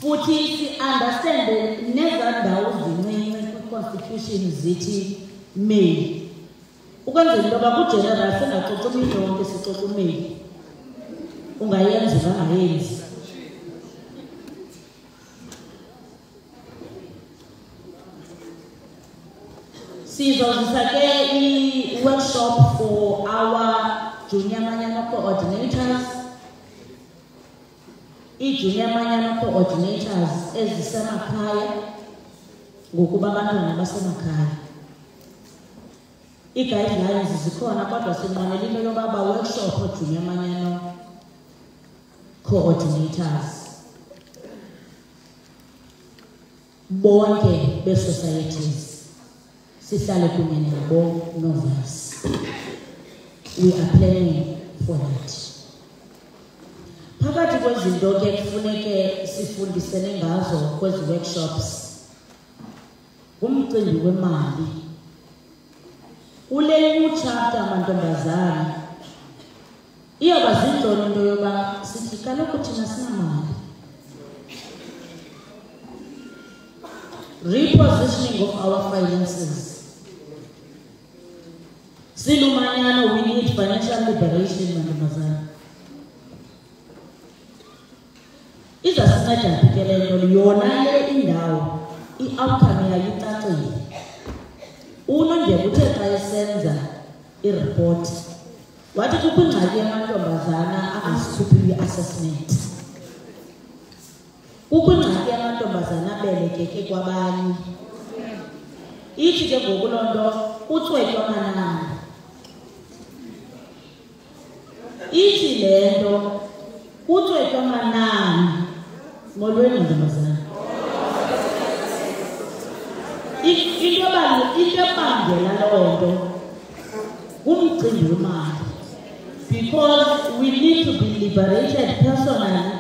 Futhi si-understande nezaa ndawo zincinci kwi-constitution zithi male. Ukwenzela into yoba kugeneral singacoci imini yonke sicoci umale. Ungayenzi ungangayenzi. Sizozisa ke i-workshop for our junior manyano coordinators. I-junior manyano coordinators ezisemakhaya ngokuba abantwana basemakhaya. I-guidelines zikhona kodwa sinqwenela into yoba ba-workshop o-junior manyano coordinators bonke be-societies. Sihlale kunye nabo novas. We are planning for that. Phakathi kwezinto ke kufuneke sifundisene ngazo kwezi workshops umcimbi wemali. Kule new chapter mantombazana iyaba zindlolo into yoba sithi kaloku thina sinamali. Repositioning of our finances. Silumanyano, we need financial liberation, mantombazana. Izasinceda ke le nto yona le indawo i-outcome yayo icacile. UNondyebo uthe xa esenza ireport wathi kukho ingxaki yamantombazana angasikhuphi i-assessment. Kukho ingxaki yamantombazana abelekeke kwabanye. Ithi ke ngoku loo nto ucwetywa amanani. Ithi le nto ucwetywa amanani. Molweni ntombazana. Into ebangela loo nto ngumcimbi wemali. Because we need to be liberated personally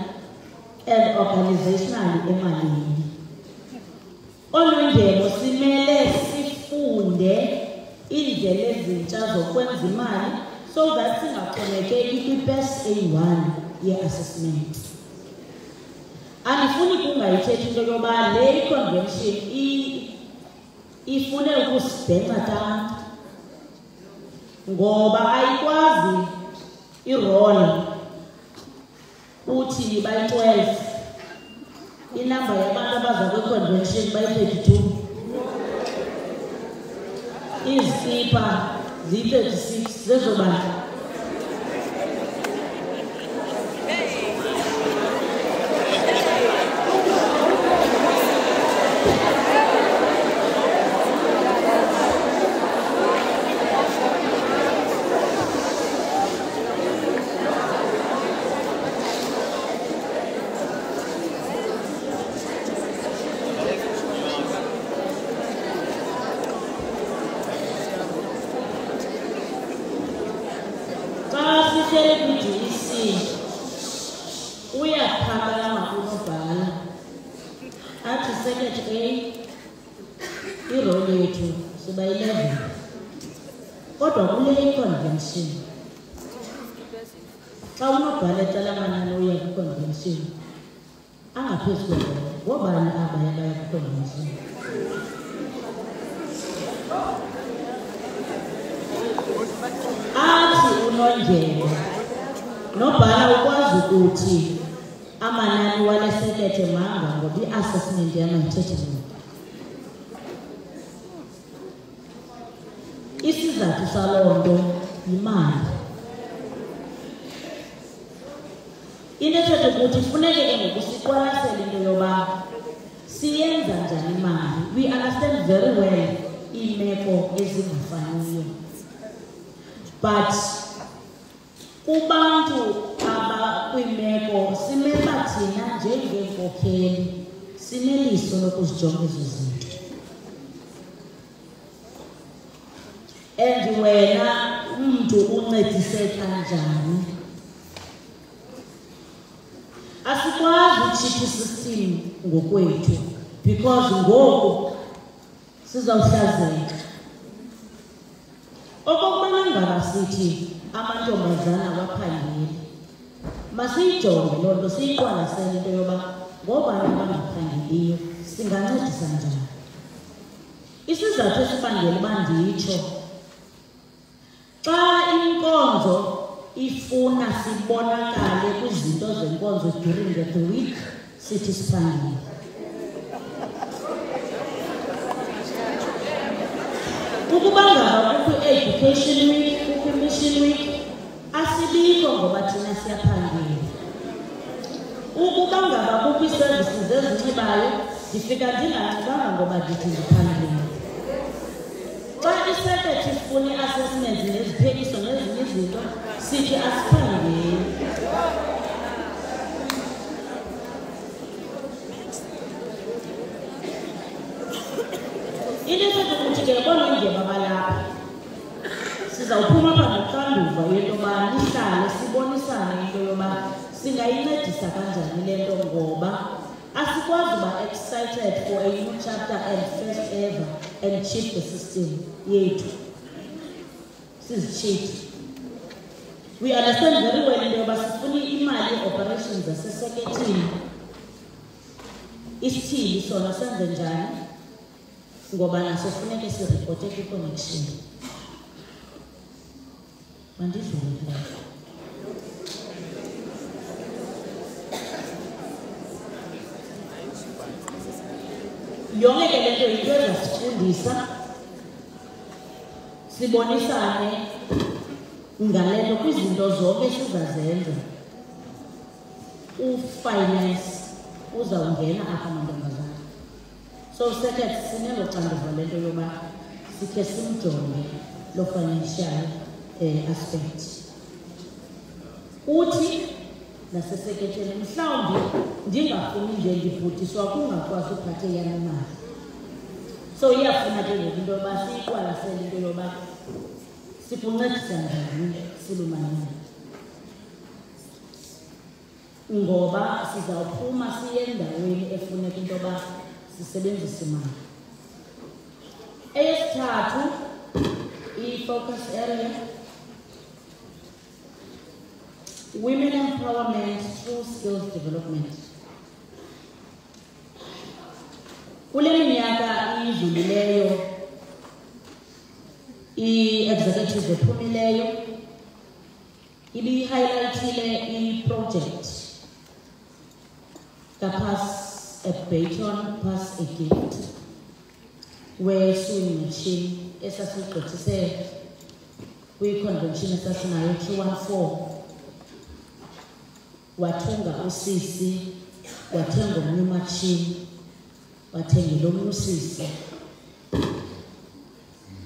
and organizationally emalini. ONondyebo simele sifunde indlela ezintsha zokwenza imali so that singaxhomekeki kwi-PES A1 ye-assessment. Andifuni kungayithethi into yoba le convention ifune ukusibhenca tanto, ngoba ayikwazi irole uthi bayi-12 inamba yabantu abaza kwi-convention bayi-32, izikipa ziyi-36 zezobandla. Kodwa kule convention xa unobhala ecala amanani uya kwi-convention angaphezu kwelo, ngobani abaya baya kwi-convention? Athi uNondyebo nobhala ukwazi ukuthi amanani wale sekethe manga ngoba i-assessment yamayithethe loo. Isizathu saloo nto yimali. Into ethetha ukuthi kufuneke ke ngoku siqwalasele into yoba siyenza njani imali. We understand very well iimeko ezingafaniyo, but kubantu abakwiimeko simele thina njengeenkokheli sineliso lokuzijonga ezo zinto. And wena umuntu uncediseka njani? Asikwazi uchipha isystem ngokwethu because ngoku sizawuhlazeka. Okokubana ngaba sithi amantombazana awaphangeli, masiyijonge loo nto siyiqwalasele into yoba ngobani abangaphangeliyo singancedisa njani. Isizathu esibangela uba nditsho, xa inkonzo ifuna sibonakale kwizinto zenkonzo during the week sithi siphangile. Ukuba ngaba kukho education week, kukho mission week, asibikho ngoba thina siyaphangela. Ukuba ngaba kukho ii-services ezinxibayo, ndifika ndinganxibanga ngoba ndithi ndiphangile. Xa isekethe ifuna i-assessment neziphekiso nezinye izinto sithi asiphangeli. Into ethetha ukuthi ke boonondyebo abalapha sizawuphuma apha noxanduva yento yoba nihlale sibonisane into yoba singayincedisa kanjani le nto, ngoba asikwazi uba excited for a new chapter and first ever and cheat the system yethu. Sizicheat. We understand very well into yoba sifuna imali operations zasesekethini. Isithili sona senze njani ngoba naso funeke siripote kwi-connection. Mandidlule phela. Yonke ke le nto yinto ezasifundisa sibonisane ngale nto kwizinto zonke sizazenza. U-finance uzawungena apha amantombazana. So sekethe sinelo xanduva le nto yoba sikhe simjonge lo financial aspect. Uthi naseseketheni mhlawumbi ndingafuni nje ndibhudiswa kungakwazi uphathe yena imali. So iyafuna ke ngoku into yoba siyiqwalasele into yoba sikuncedisa njani silumanyana, ngoba sizawuphuma siye endaweni efuneka into yoba sisebenzise imali. Eyesithathu, i-focus area. women empowerment through skills development. Kule minyaka idlulileyo i-executive ephumileyo ibiyi-highlightile i-project ka-Pass a Baton, Pass a Gift we-sewing machine esasiyigqithise kwi-convention esasinayo 214. Wathunga usisi, wathenga omnye umatshini, wathengela omnye usisi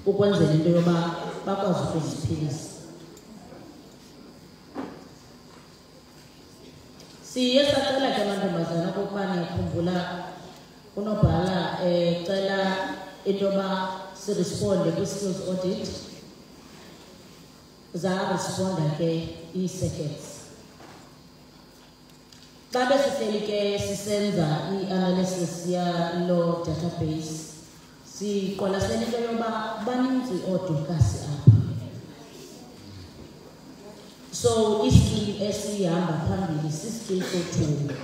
ukwenzela into yoba bakwazi ukuziphilisa. Siye sacela ke amantombazana okokuba niyakhumbula unobhala cela into yoba siresponde kwi-skills audit. Zaresponda ke ii-seconds. Xa besihleli ke sisenza i-analysis yalo database, siqwalasela into yoba baninzi oodukasi apha. So iskill esihamba phambili siskill sothunga.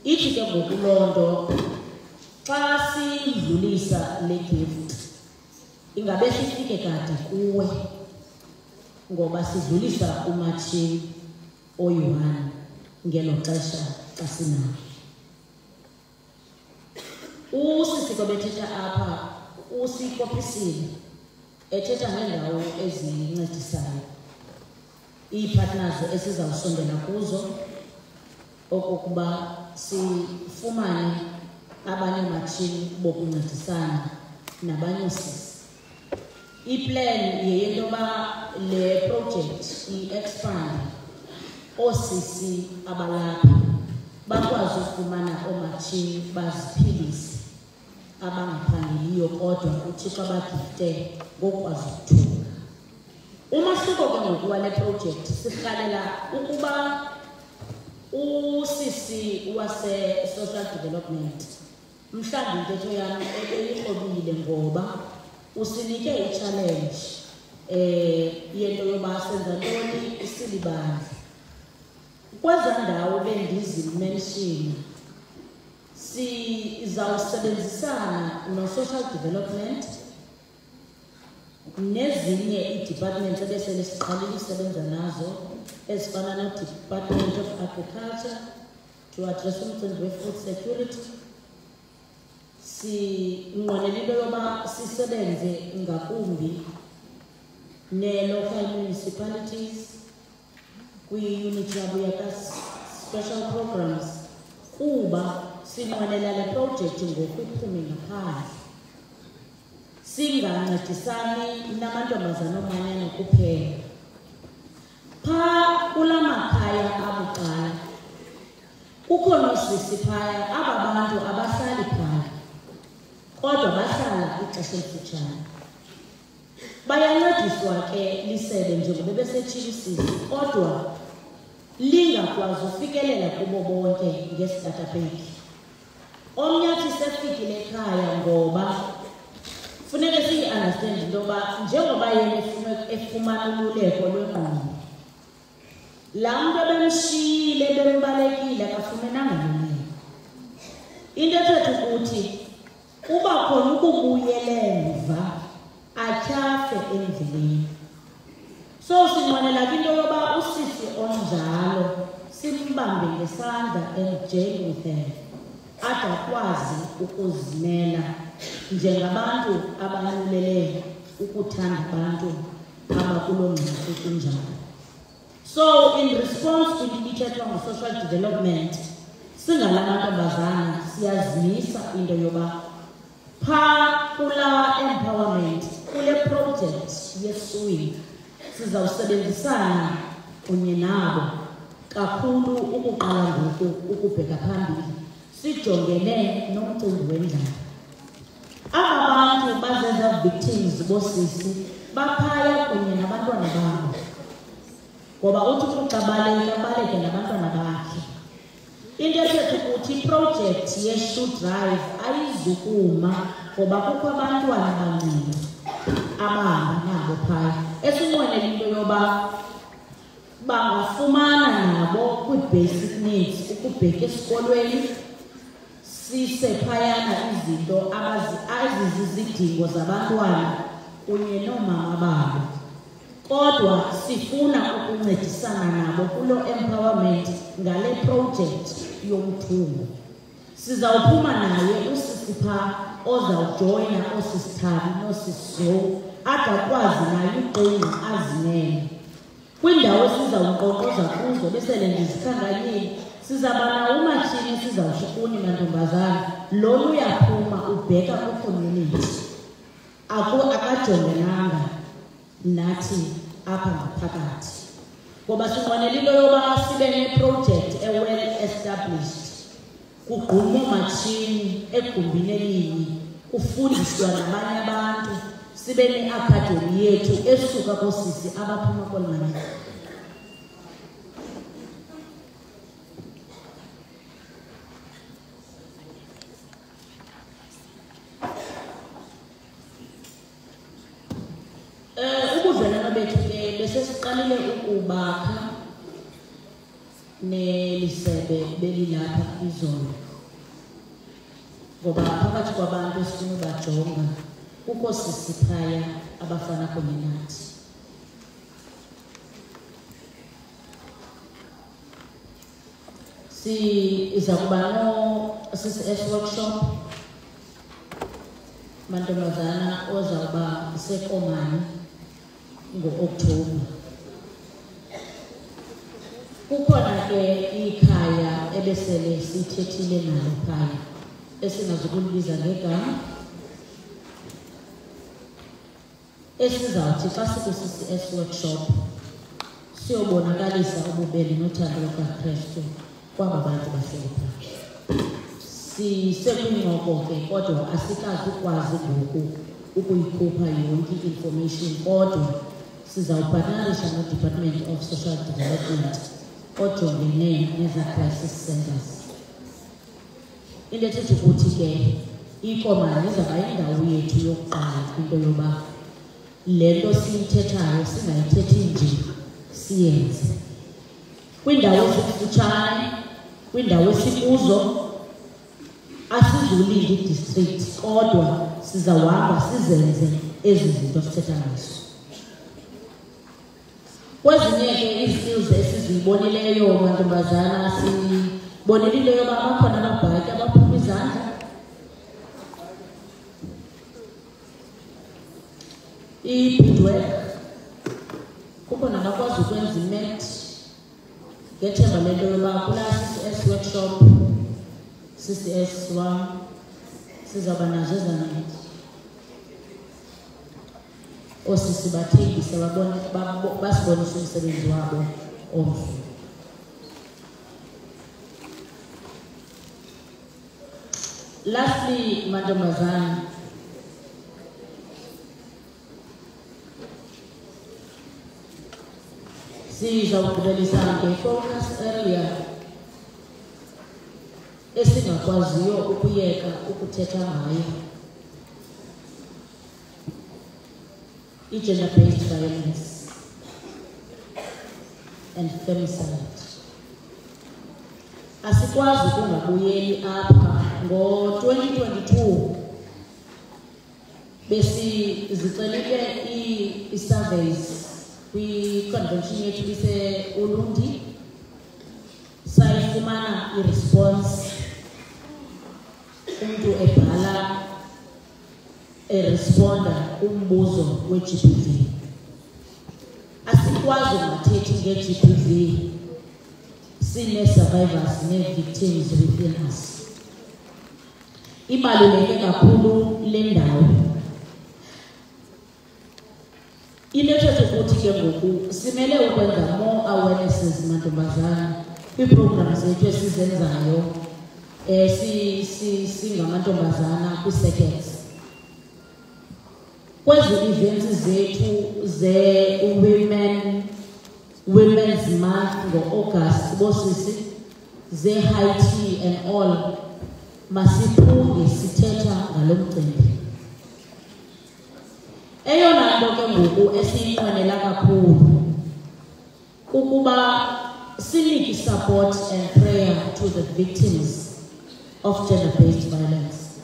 Ithi ke ngoku loo nto xa sidlulisa le gift ingabe sifike kade kuwe ngoba sidlulisa umatshini oyi-1 ngelo xesha xa sinayo. Usisiko bethetha apha usikopisile ethetha ngeendawo ezincedisayo, ii-partners esizawusondela kuzo okokuba sifumane abanye matshini bokuncedisana nabanye oosisi. Iplan yeyento yoba le project i-expand oosisi abalapha bakwazi ukufumana oomatshini baziphilise abangaphangeliyo kodwa uThixo abagifte ngokwazi ukuthunga. Umahluko ke ngoku wale project sirhalela ukuba usisi wase-social development mhlawumbi intetho yam ebeyikrobile ngoba usinike i-challenge yento yoba senza ntoni isilibandla. Kweza ndawo bendizimenshini sizawusebenzisana no-social development nezinye ii-departments ebesele siqalile usebenza nazo ezifana no-Department of Agriculture to address umcimbi we-food security. Sinqwenela into yoba sisebenze ngakumbi ne-local municipalities kwi-unit yabo yaka-special programs kuba sinqwenela le project ngokuphume ngaphandle. Singancedisani namantombazana omanyana kuphela. Phaa kula makhaya abucala kukho noosisi phaya, aba bantu abahlali phaya kodwa bahlala ixesha elifutshane. Bayancediswa ke lisebe njengoba besetshile usisi kodwa lingakwazi ufikelela kubo bonke ngesidatabase. Omnye athi sefikile ekhaya ngoba funeke siyi-understand into yoba njengoba yena efumana ululeko lwengqondo, laa mntu ebemshiyile bembalekile akafumenanga luleko. Into ethetha ukuthi kuba khona ukubuyela emva atyhafe endleleni. So sinqwenela into yoba usisi onjalo simbambe ngesandla and join with him ade akwazi ukuzimela njengabantu abanqulele ukuthanda abantu abakuloo ngxaki kunjalo. So in response to ithetha ngo-social development, singala mantombazana siyazimisa into yoba phaa kula empowerment kule project ye-sewing sizawusebenzisana kunye nabo kakhulu ukuqala ngoku ukubheka phambili sijongene nomcimbi wendlala. Aba bantu bazenza victims bosisi baphaya kunye nabantwana babo ngoba uthi xa baleke nabantwana bakhe. Into ethetha ukuthi iprojekthi ye-Shoe Drive ayizukuma ngoba kukho abantwana abancinci abahamba nabo phaya. Esinqwenela into yoba ubheke esikolweni sise phayana izinto azizizidingo zabantwana kunye nomama babo. Kodwa sifuna ukuncedisana nabo kulo empowerment ngale project yomthungo. Sizawuphuma naye usisipha ozawujoyina osisithabi nosisizo adakwazi naye uqinqa azinene. Kwindawo sizawuqoqoza kuzo besele ndizikhankanyile sizabana umatshini sizawushukuni mantombazana lolu uyaphuma ubheka ku-community akajongenanga nathi apha ngaphakathi ngoba sinqwenela into yoba sibe ne-project well established kugqunywe oomatshini egumbini elinye kufundiswa nabanye abantu sibe ne-academy yethu esuka koosisi abaphuma kolimanani. Ubudlelwane bethu ke besesiqalile ukubakha nelisebe belilapha izolo ngoba phakathi kwabantu esifuna ubajonga kukho sisiphaya abafana kunye nathi. Siza kuba no-CCS workshop mantombazana ozawuba sekomani ngo-Okthobha. Kukhona ke ikhaya ebesele sithethile nalo phaya esingazukulibiza ngegama esizawuthi xa siku-CCS workshop siyobonakalisa ububele nothando lukaKristu kwaba bantu bahleli phaa. Sisekwincoko ke kodwa asikazi ukwazi ngoku ukuyikhupha yonke i-information kodwa sizawubhatarisha no-Department of Social Development ojongene neza-crisis centers. Into ethetha ukuthi ke ikomani izawuba yindawo yethu yokuqala into yoba le nto siyithethayo singayithethi nje siyenze. Kwiindawo ezikufutshane, kwiindawo esikuzo asizulinda i-district kodwa sizawuhamba sizenze ezi zinto sithetha ngazo. Kwezinye ke izikills esiziyibonileyo mantombazana sibonile into yoba bakhona amabhaki abaphuma izandla. I-beadwork kukho nabakwazi ukwenza imet ngethemba lento yoba kulaa CCS workshop CCS 1 sizawuba nazo ezanet oosisi bathengise basibonise umsebenzi wabo omhle. Lastly, mantombazana, sizawugqibelisa nge-focus area esingakwaziyo ukuyeka ukuthetha ngayo, i-gender-based violence and femicide. Asikwazi ukungabuyeli apha. Ngo-2022 besiziceleke i-surveys kwi-convention yethu bise-Ulundi, sayifumana i-response umntu ebhala eresponda umbuzo we-GBV. Asikwazi ungathethi nge-GBV sine-survivors ne-victims within us. Ibaluleke kakhulu le ndawo. Into ethetha ukuthi ke ngoku simele ukwenza more awarenesses mantombazana kwi-programs zethu esizenzayo singamantombazana kwi-circuits. Kwezi events zethu ze-Women's Month ngo-August bosisi ze-high tea and all, masiphume sithetha ngalo mcimbi. Eyona nto ke ngoku esiyinqwenela kakhulu kukuba Siniki support and prayer to the victims of gender-based violence.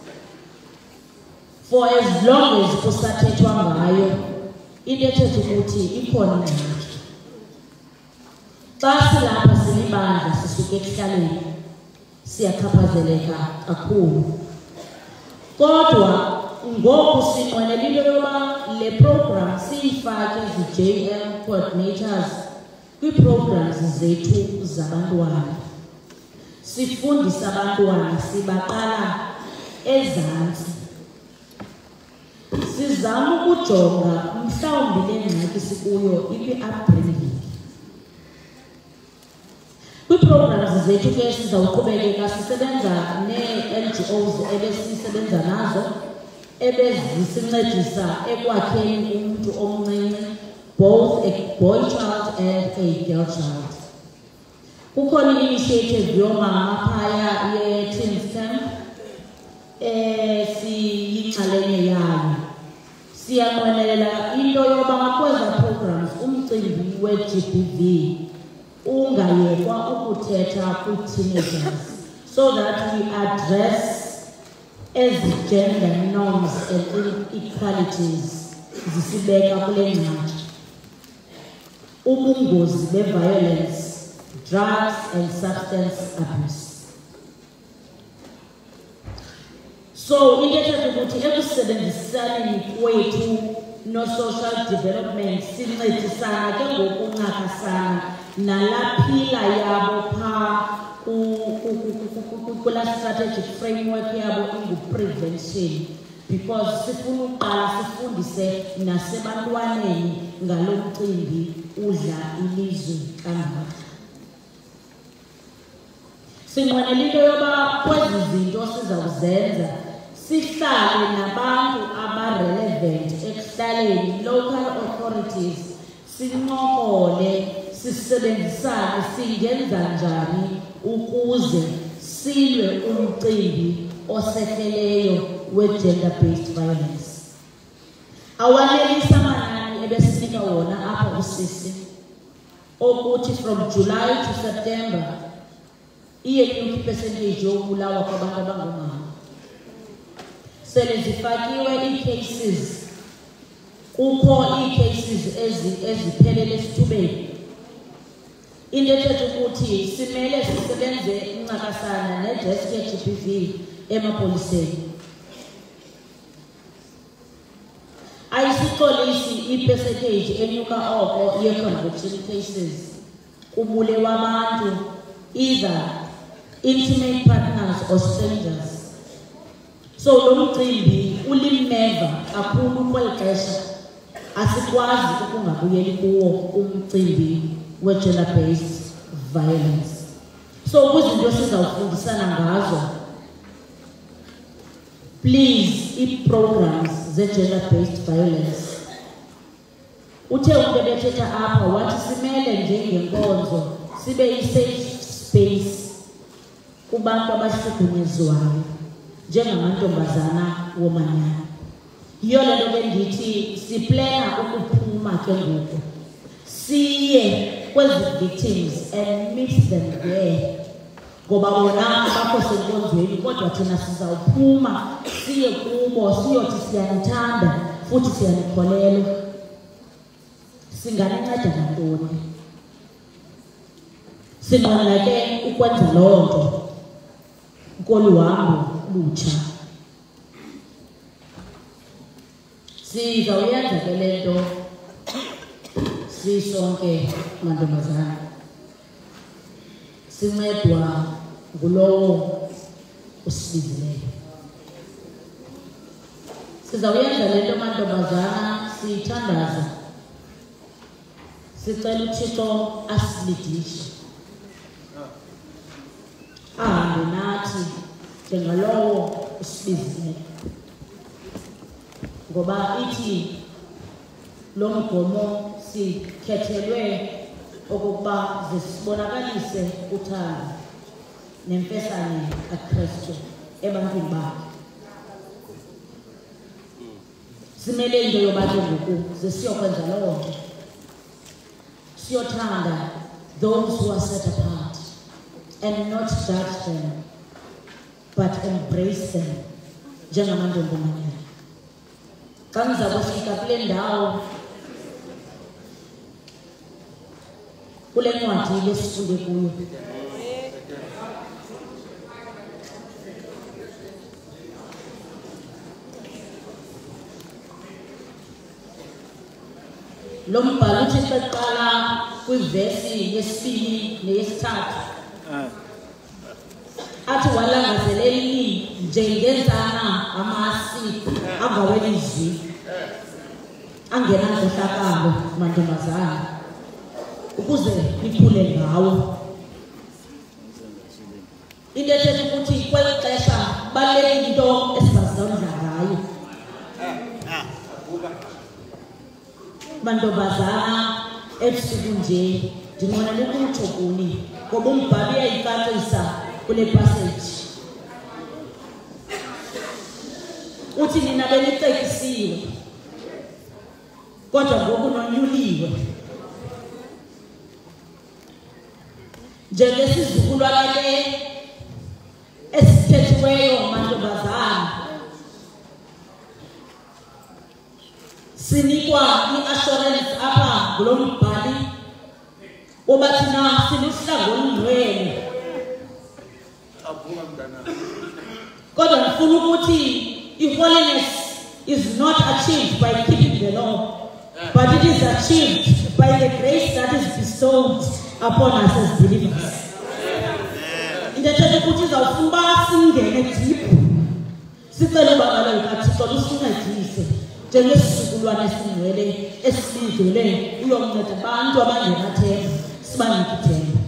For as long as kusathethwa ngayo, into ethetha ukuthi ikhona ingxaki. Xa silapha silibandla sisuke ekuhlaleni, siyachaphazeleka kakhulu. Kodwa ngoku sinqwenela into yoba le program siyifake zi-JM coordinators kwi-programs zethu zabantwana. Sifundisa abantwana, sibaqala ezantsi. Sizama ukujonga mhlawumbi le ngxaki sikuyo ikwi-upbringing. Kwi-programs zethu ke sizawuqhubekeka sisebenza nee-NGOs ebesisebenza nazo ebezisincedisa ekwakheni umuntu omncinci, both a boy child and a girl child. Kukhona i-initiative yomama phaya ye-Teens Camp siyinxalenye yayo. Siyanqwenelela into yoba kweza programs umcimbi we-GBV ungayekwa ukuthetha kwi-teenagers so that we address as gender norms and inequalities zisibeka kule ngxaki. Ubungozi be-violence, drugs and substance abuse. So into ethetha ukuthi ekusebenzisani kwethu no-social development sincedisana ke ngokunqakasana nalaphila yabo phaa kula strategic framework yabo ingu-prevention, because sifuna uqala sifundise nasebantwaneni ngalo mcimbi udla ilizwe kangaka. Sinqwenela into yoba kwezi zinto sizawuzenza sihlale nabantu aba-relevant ekuhlaleni, local authorities, sincokole, sisebenzisane, singenza njani ukuze silwe umcimbi osehleleyo we-gender-based violence. Awanelisa amanani ebesinika wona apha usisi okuthi from July to September iyenyuka i-percentage yokubulawa kwabantu abangomama. Sele zifakiwe ii-cases, kukho ii-cases eziphelele esithubeni. Into ethetha ukuthi simele sisebenze incakasana ne-desk ye-GBV emapoliseni. Ayisixolisi i-percentage enyuka oko ye-conviction cases kubule wabantu, either intimate partners or strangers. So lo mcimbi ulimeva kakhulu kweli xesha, asikwazi ukungabuyeli kuwo umcimbi we-gender-based violence. So kwizinto sizawufundisana ngazo, please, i-programs ze-gender-based violence. Uthe umntu ebethetha apha wathi simele njengenkonzo sibe yi-safe space kubantu abahlukunyezwayo njengamantombazana womanyana. Yiyo le nto ke ndithi siplana ukuphuma ke ngoku siye kwezi victims and meet them there, ngoba bona bakho senkonzweni, kodwa thina sizawuphuma siye kubo siyothi siyanithanda futhi siyanikholelwa. Singaninceda ngantoni? Sinqwenela ke ukwenza loo nto kolu hambo lutsha. Sizawuyenza ke le nto sisonke mantombazana, sincedwa ngulowo usibizileyo. Sizawuyenza le nto mantombazana siyithandaza, sicela uThixo asilidishe, ahambe nathi njengalowo usibizileyo, ngoba ithi lo mgomo sikhethelwe okokuba zisibonakalise uthando nemfesane kaKristu ebantwini bakhe. Simele into yoba ke ngoku siyokwenza loo nto, siyothanda those who are set apart, and not judge them, but embrace them. Njengamantombazana. Xa ngizakufika kule ndawo kule ncwadi lesifunde kuyo, lo mbhalo uthi siqala kwivesi yesibili neyesithathu athi walangazeleli njengenzana amasi angawelizwi angenankohlakalo mantombazana ukuze niphule ngawo. Into ethetha ukuthi kweli xesha balulekile into esingazidla ngayo. Mantombazana ebusuku nje ndinqwenela ukutsho kuni ngoba umbhali uyayicacisa kule passage. Uthi nina benicekisiwe kodwa ngoku nonyuliwe njengesizukulwane le esithethiweyo mantombazana. Sinikwa i-assurance apha ngulo mbhali oba thina siluhlango olungcwele. Kodwa ndifuna ukuthi i-holiness is not achieved by keeping the law, but it is achieved by the grace that is bestowed upon us as believers. Into ethetha ukuthi izawufuna uba singene deep sicele uba ngalo kaThixo lusincedise njengesizukulwane esingcwele esibizele uyomnceda abantu abangenathemba sibanike ithemba.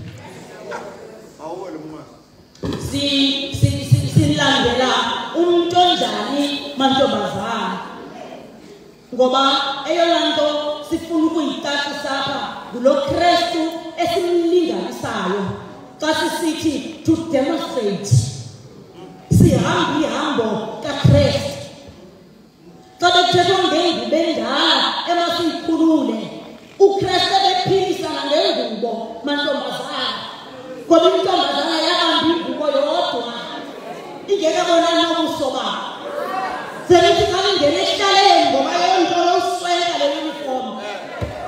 Silandela umuntu onjani mantombazana ngoba eyona nto sifuna ukuyicacisa apha ngulo Kristu esimlinganisayo xa sisithi to demonstrate sihamba ihambo kaKristu. Xa bekuthethwa ngengubo endala emasiyikhulule uKristu ebephilisana ngengubo mantombazana ngoba intombazana yabamba ingubo yodwa ingekabona nobuso babo. Selithi xa ingene esihlaleni ngoba yonto yoswela le uniform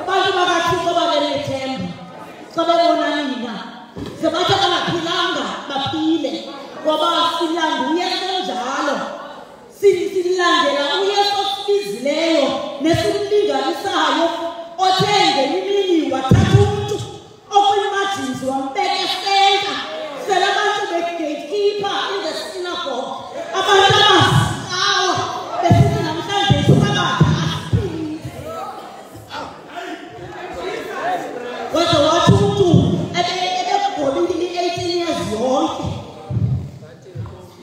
abantu bakaThixo babenethemba xa bebona nina sebathi bangaphilanga baphile ngoba silanda uYesu onjalo. Silandela uYesu osibizileyo nesimlinganisayo othe ngemini wathatha umuntu okwimajinsi wambeka esenta selabantu be-gatekeeper in the synagogue abantu abasawa besithi namhlanje isabatha kodwa wathi umuntu ebegobile i-18 years yonke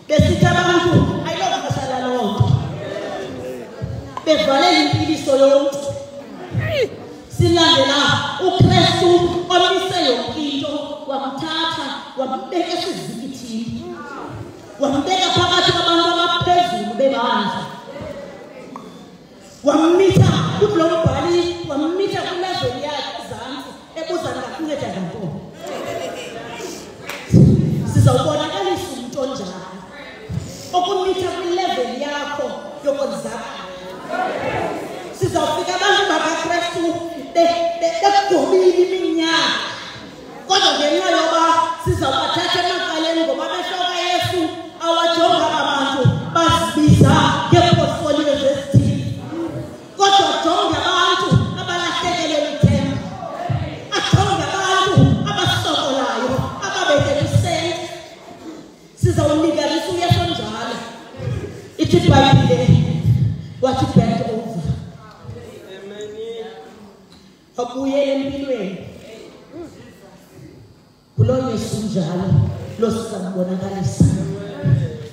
besithi abantu ayilokukasala loo nto bevalela impiliso yomntu. Silandela uKristu omise yonke into wamthatha wambeka esizikithini wambeka phakathi kwabantu abaphezulu bebandla wammitha kulo mbhali wammitha kuleveli yakhe ezantsi ebuza ngakunceda ngantoni. Sizawubonakalisa umuntu onjani okumitha kwileveli yakho yokonzakala. Sizawufika abantu bakaKristu begobile iminyaka kodwa ngenxa yoba sizawubathatha emaqaleni ngoba behloka Yesu awajonga abantu bazibiza ngeeportfolio zesithili kodwa ajonge abantu abalahlekelwe lithemba, ajonge abantu abasokolayo ababekela isenta. Sizawulinganisa uYesu onjalo. Ithi iBhayibhile wathi bend over abuyele empilweni. Kulo Yesu njalo lo sizambonakalisa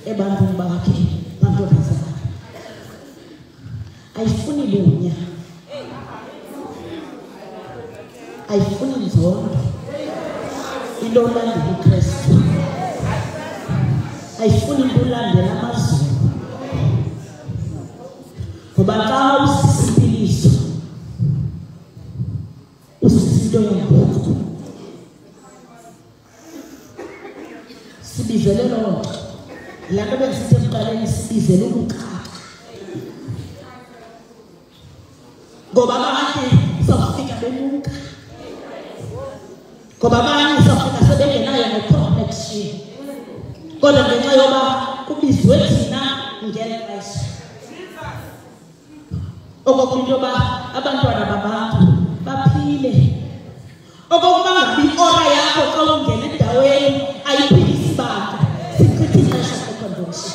ebantwini bakhe mantombazana. Ayifuni lunya, ayifuni nzondo, into olandela uKristu. Ayifuni into olandela amazulu ngoba xa usisipiliso usisinto yangoku sibizele loo nto. Laa nto besithe ekuqaleni sibizele ubukaka. Ngoba abanye sawufika benuka. Ngoba abanye sawufika sebengenayo ne-connection. Kodwa ngenxa yoba kubizwe thina ngeli xesha. Okokuba into yoba abantwana babantu baphile. Okokuba ngabi ora yakho xa ungena endaweni ayiphilisi bantu. Sichitha ixesha kwi-convention.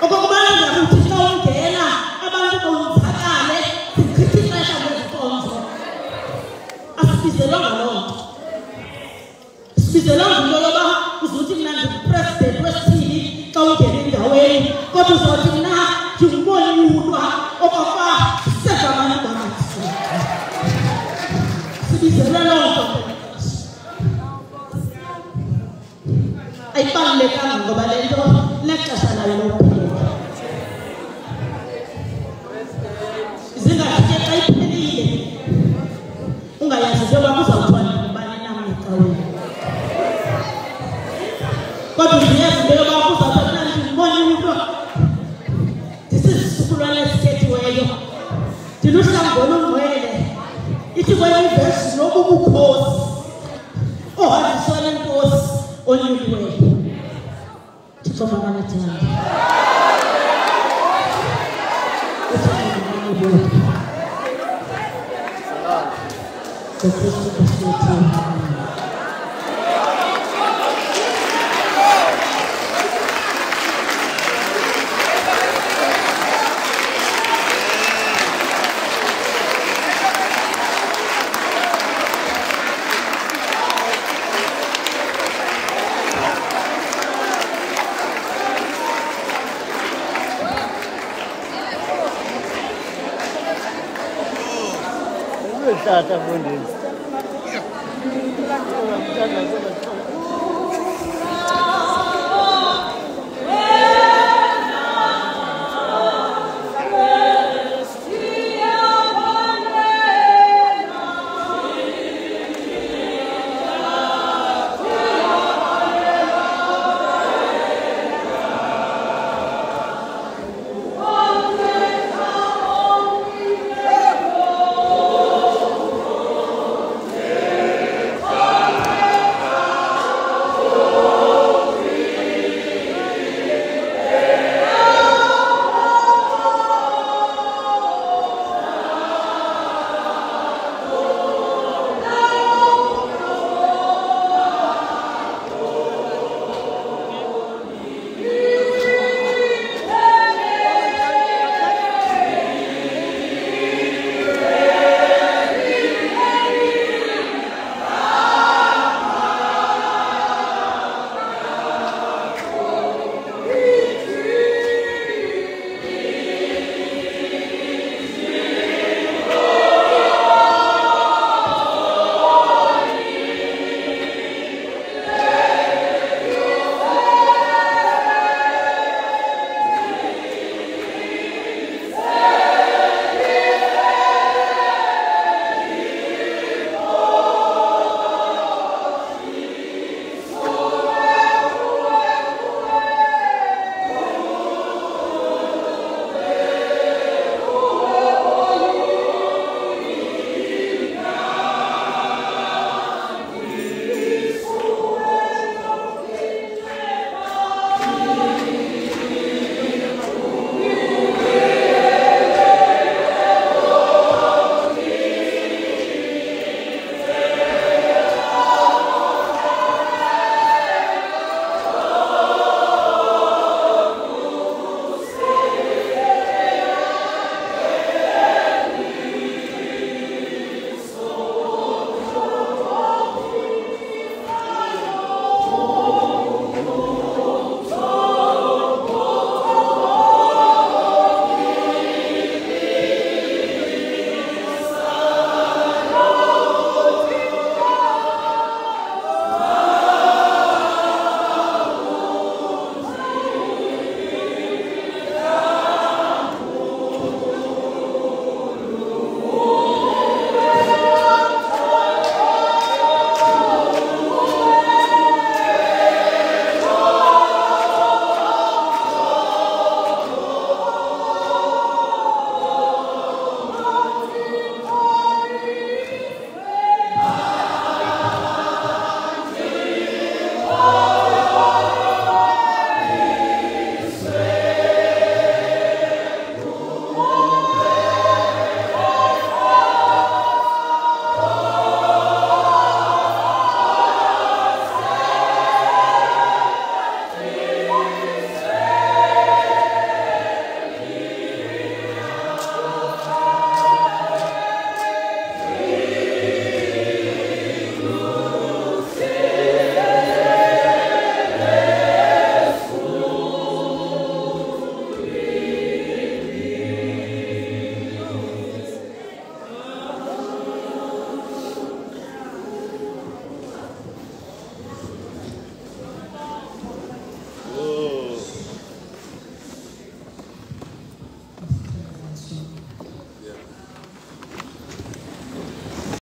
Okokuba ngabi uthi xa ungena abantu bonzakale sichitha ixesha kwezikonzo. Asibizelwanga loo nto. Sibizelwanga into yoba uzothi mna ndingupresident wesithili xa ungena endaweni kodwa uzothi mna ndingumonyulwa okokuba siseva abantu bamathi. Sibizelwe loo nto. Ayibalulekanga ngoba le nto nexesha layo lokuphelela. Zingathi xa iphelile ungayazi into yoba kuzawuthiwa ngubani na ecaweni. Kodwa ndiyazi into yoba kuzawuthiwa mna ndingumonyulwa. Ndisizisukulwana esikhethiweyo. Ndiluhlangu olungcwele. Ithi kwenye ivesi nobubukhosi ohanjiswa nenkosi onyuliweyo. Thixo makanithanda. Tata Bundis.